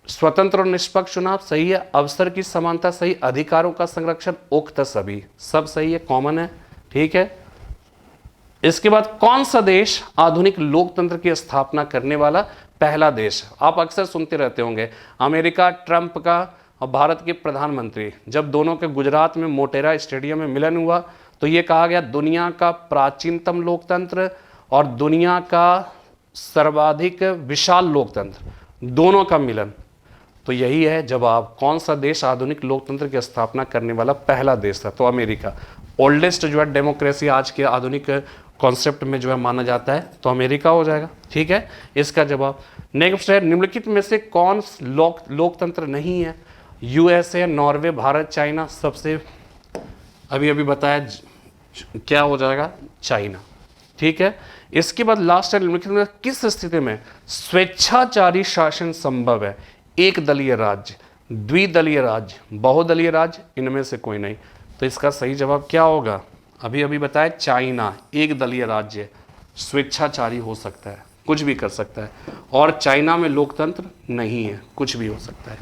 स्वतंत्र और निष्पक्ष चुनाव सही है, अवसर की समानता सही, अधिकारों का संरक्षण, उक्त सभी, सब सही है, कॉमन है। ठीक है, इसके बाद कौन सा देश आधुनिक लोकतंत्र की स्थापना करने वाला पहला देश? आप अक्सर सुनते रहते होंगे, अमेरिका, ट्रंप का और भारत के प्रधानमंत्री, जब दोनों के गुजरात में मोटेरा स्टेडियम में मिलन हुआ तो ये कहा गया दुनिया का प्राचीनतम लोकतंत्र और दुनिया का सर्वाधिक विशाल लोकतंत्र, दोनों का मिलन। तो यही है जवाब, कौन सा देश आधुनिक लोकतंत्र की स्थापना करने वाला पहला देश था? तो अमेरिका। ओल्डेस्ट जो है डेमोक्रेसी आज के आधुनिक कॉन्सेप्ट में जो है माना जाता है, तो अमेरिका हो जाएगा। ठीक है, इसका जवाब। नेक्स्ट है, निम्नलिखित में से कौन लोकतंत्र नहीं है? USA, Norway, Bharat, China. सबसे अभी बताया क्या हो जाएगा? चाइना। ठीक है, इसके बाद लास्ट है, निम्नलिखित में किस स्थिति में स्वेच्छाचारी शासन संभव है? एक दलीय राज्य, द्विदलीय राज्य, बहुदलीय राज्य, इनमें से कोई नहीं। तो इसका सही जवाब क्या होगा? अभी बताया चाइना एक दलीय राज्य, स्वेच्छाचारी हो सकता है, कुछ भी कर सकता है, और चाइना में लोकतंत्र नहीं है, कुछ भी हो सकता है।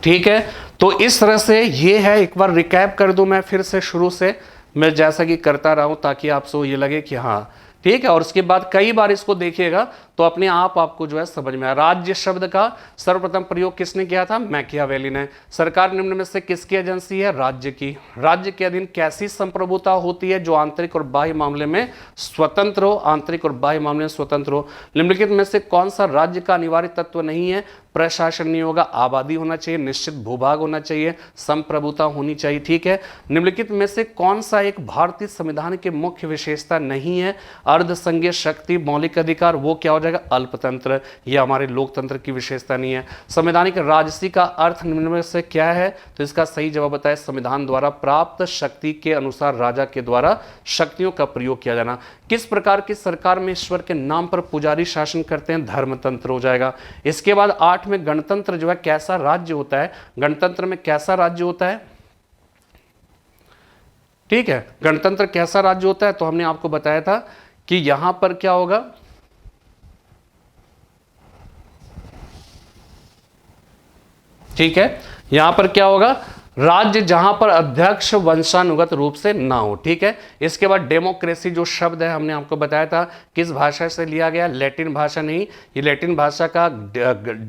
ठीक है, तो इस तरह से ये है, एक बार रिकैप कर दूं मैं फिर से शुरू से, मैं जैसा कि करता रहा हूं ताकि आपको ये लगे कि हाँ ठीक है। और उसके बाद कई बार इसको देखिएगा तो अपने आप आपको जो है समझ में आया। राज्य शब्द का सर्वप्रथम प्रयोग किसने किया था? मैकियावेली ने। सरकार निम्न में से किसकी एजेंसी है? राज्य की। राज्य के अधीन कैसी संप्रभुता होती है? जो आंतरिक और बाह्य मामले में स्वतंत्र हो, आंतरिक और बाह्य मामले में स्वतंत्र हो। निम्नलिखित में से कौन सा राज्य का अनिवार्य तत्व नहीं है? प्रशासन नहीं होगा, आबादी होना चाहिए, निश्चित भूभाग होना चाहिए, संप्रभुता होनी चाहिए। ठीक है, निम्नलिखित में से कौन सा एक भारतीय संविधान की मुख्य विशेषता नहीं है? अर्धसंघीय शक्ति, मौलिक अधिकार, वो क्या हो जाएगा? अल्पतंत्र। ये हमारे लोकतंत्र की विशेषता नहीं है। संवैधानिक राजसी का अर्थ निम्न में से क्या है? तो इसका सही जवाब बताए संविधान द्वारा प्राप्त शक्ति के अनुसार राजा के द्वारा शक्तियों का प्रयोग किया जाना। किस प्रकार की सरकार में ईश्वर के नाम पर पुजारी शासन करते हैं? धर्मतंत्र हो जाएगा। इसके बाद 8 में गणतंत्र जो है कैसा राज्य होता है? गणतंत्र में कैसा राज्य होता है? ठीक है, गणतंत्र कैसा राज्य होता है? तो हमने आपको बताया था कि यहां पर क्या होगा, ठीक है, यहां पर क्या होगा? राज्य जहां पर अध्यक्ष वंशानुगत रूप से ना हो। ठीक है, इसके बाद डेमोक्रेसी जो शब्द है हमने आपको बताया था किस भाषा से लिया गया? लैटिन भाषा नहीं, ये लैटिन भाषा का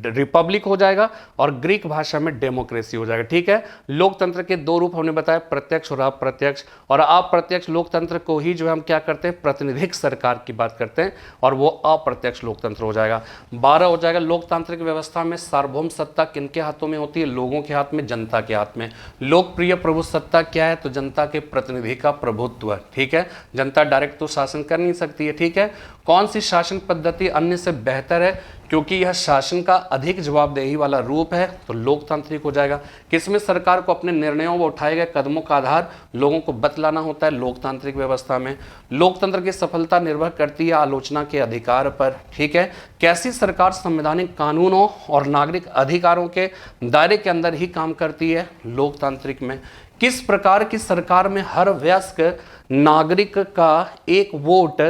रिपब्लिक हो जाएगा और ग्रीक भाषा में डेमोक्रेसी हो जाएगा। ठीक है, लोकतंत्र के दो रूप हमने बताया, प्रत्यक्ष और अप्रत्यक्ष। और अप्रत्यक्ष लोकतंत्र को ही जो हम क्या करते हैं? प्रतिनिधिक सरकार की बात करते हैं, और वो अप्रत्यक्ष लोकतंत्र हो जाएगा। 12 हो जाएगा, लोकतांत्रिक व्यवस्था में सार्वभौम सत्ता किनके हाथों में होती है? लोगों के हाथ में, जनता के हाथ में। लोकप्रिय प्रभु सत्ता क्या है? तो जनता के प्रतिनिधि का प्रभुत्व। ठीक है, जनता डायरेक्ट तो शासन कर नहीं सकती है। ठीक है, कौन सी शासन पद्धति अन्य से बेहतर है? क्योंकि यह शासन का अधिक जवाबदेही वाला रूप है, तो लोकतांत्रिक हो जाएगा। किसमें सरकार को अपने निर्णयों व उठाए गए कदमों का आधार लोगों को बतलाना होता है? लोकतांत्रिक व्यवस्था में। लोकतंत्र की सफलता निर्भर करती है आलोचना के अधिकार पर। ठीक है, कैसी सरकार संवैधानिक कानूनों और नागरिक अधिकारों के दायरे के अंदर ही काम करती है? लोकतांत्रिक में। किस प्रकार की सरकार में हर वयस्क नागरिक का एक वोट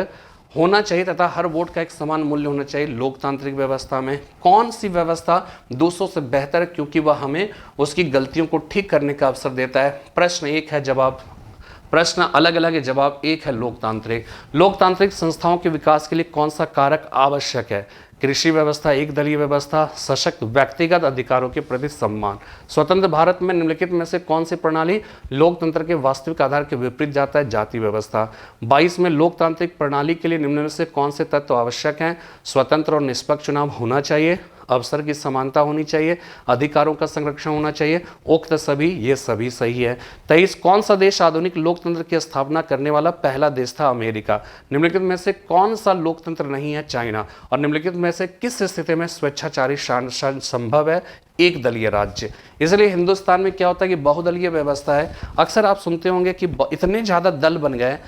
होना चाहिए तथा हर वोट का एक समान मूल्य होना चाहिए लोकतांत्रिक व्यवस्था में। कौन सी व्यवस्था दूसरों से बेहतर है, क्योंकि वह हमें उसकी गलतियों को ठीक करने का अवसर देता है। प्रश्न एक है, जवाब प्रश्न अलग अलग है, जवाब एक है लोकतांत्रिक। लोकतांत्रिक संस्थाओं के विकास के लिए कौन सा कारक आवश्यक है? कृषि व्यवस्था, एक दलीय व्यवस्था, सशक्त व्यक्तिगत अधिकारों के प्रति सम्मान। स्वतंत्र भारत में निम्नलिखित में से कौन सी प्रणाली लोकतंत्र के वास्तविक आधार के विपरीत जाता है? जाति व्यवस्था। 22 में लोकतांत्रिक प्रणाली के लिए निम्न में से कौन से तत्व आवश्यक हैं? स्वतंत्र और निष्पक्ष चुनाव होना चाहिए, अवसर की समानता होनी चाहिए, अधिकारों का संरक्षण होना चाहिए, उक्त सभी, ये सभी सही है। 23 कौन सा देश आधुनिक लोकतंत्र की स्थापना करने वाला पहला देश था? अमेरिका। निम्नलिखित में से कौन सा लोकतंत्र नहीं है? चाइना। और निम्नलिखित में से किस स्थिति में स्वेच्छाचारी शासन संभव है? एक दलीय राज्य। इसलिए हिंदुस्तान में क्या होता है कि बहुदलीय व्यवस्था है। अक्सर आप सुनते होंगे कि इतने ज़्यादा दल बन गए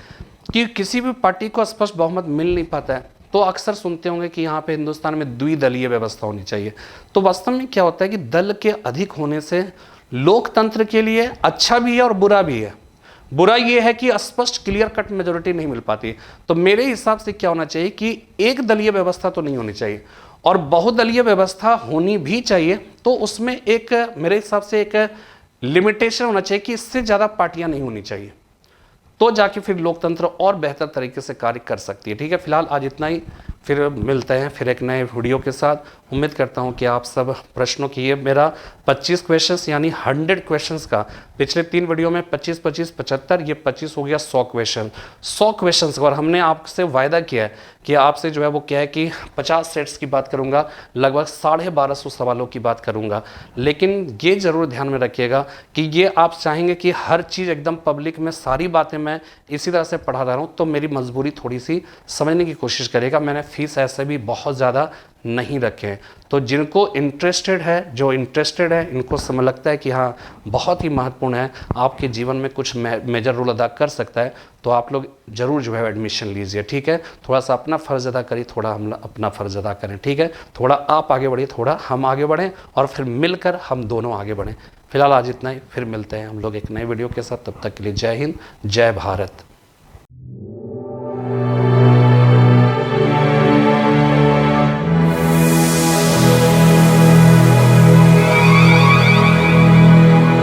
कि किसी भी पार्टी को स्पष्ट बहुमत मिल नहीं पाता है, तो अक्सर सुनते होंगे कि यहाँ पे हिंदुस्तान में द्विदलीय व्यवस्था होनी चाहिए। तो वास्तव में क्या होता है कि दल के अधिक होने से लोकतंत्र के लिए अच्छा भी है और बुरा भी है। बुरा ये है कि स्पष्ट क्लियर कट मेजोरिटी नहीं मिल पाती। तो मेरे हिसाब से क्या होना चाहिए कि एक दलीय व्यवस्था तो नहीं होनी चाहिए और बहुदलीय व्यवस्था होनी भी चाहिए। तो उसमें एक मेरे हिसाब से एक लिमिटेशन होना चाहिए कि इससे ज़्यादा पार्टियां नहीं होनी चाहिए, तो जाके फिर लोकतंत्र और बेहतर तरीके से कार्य कर सकती है। ठीक है, फिलहाल आज इतना ही, फिर मिलते हैं फिर एक नए वीडियो के साथ। उम्मीद करता हूं कि आप सब प्रश्नों की, ये मेरा 25 क्वेश्चंस यानी 100 क्वेश्चंस का, पिछले 3 वीडियो में 25 25 75, ये 25 हो गया 100 क्वेश्चंस। और हमने आपसे वायदा किया है कि आपसे जो है वो क्या है कि 50 सेट्स की बात करूंगा, लगभग 1250 सवालों की बात करूंगा। लेकिन ये जरूर ध्यान में रखिएगा कि ये आप चाहेंगे कि हर चीज़ एकदम पब्लिक में सारी बातें मैं इसी तरह से पढ़ा रहा हूँ, तो मेरी मजबूरी थोड़ी सी समझने की कोशिश करेगा। मैंने फीस ऐसे भी बहुत ज़्यादा नहीं रखे हैं, तो जिनको इंटरेस्टेड है, जो इंटरेस्टेड है, इनको समझ लगता है कि हाँ बहुत ही महत्वपूर्ण है, आपके जीवन में कुछ मेजर रोल अदा कर सकता है, तो आप लोग जरूर जो है एडमिशन लीजिए। ठीक है, थोड़ा सा अपना फ़र्ज़ अदा करिए, थोड़ा हम अपना फ़र्ज़ अदा करें। ठीक है, थोड़ा आप आगे बढ़िए, थोड़ा हम आगे बढ़ें और फिर मिलकर हम दोनों आगे बढ़ें। फिलहाल आज इतना ही, फिर मिलते हैं हम लोग एक नए वीडियो के साथ। तब तक के लिए जय हिंद, जय भारत।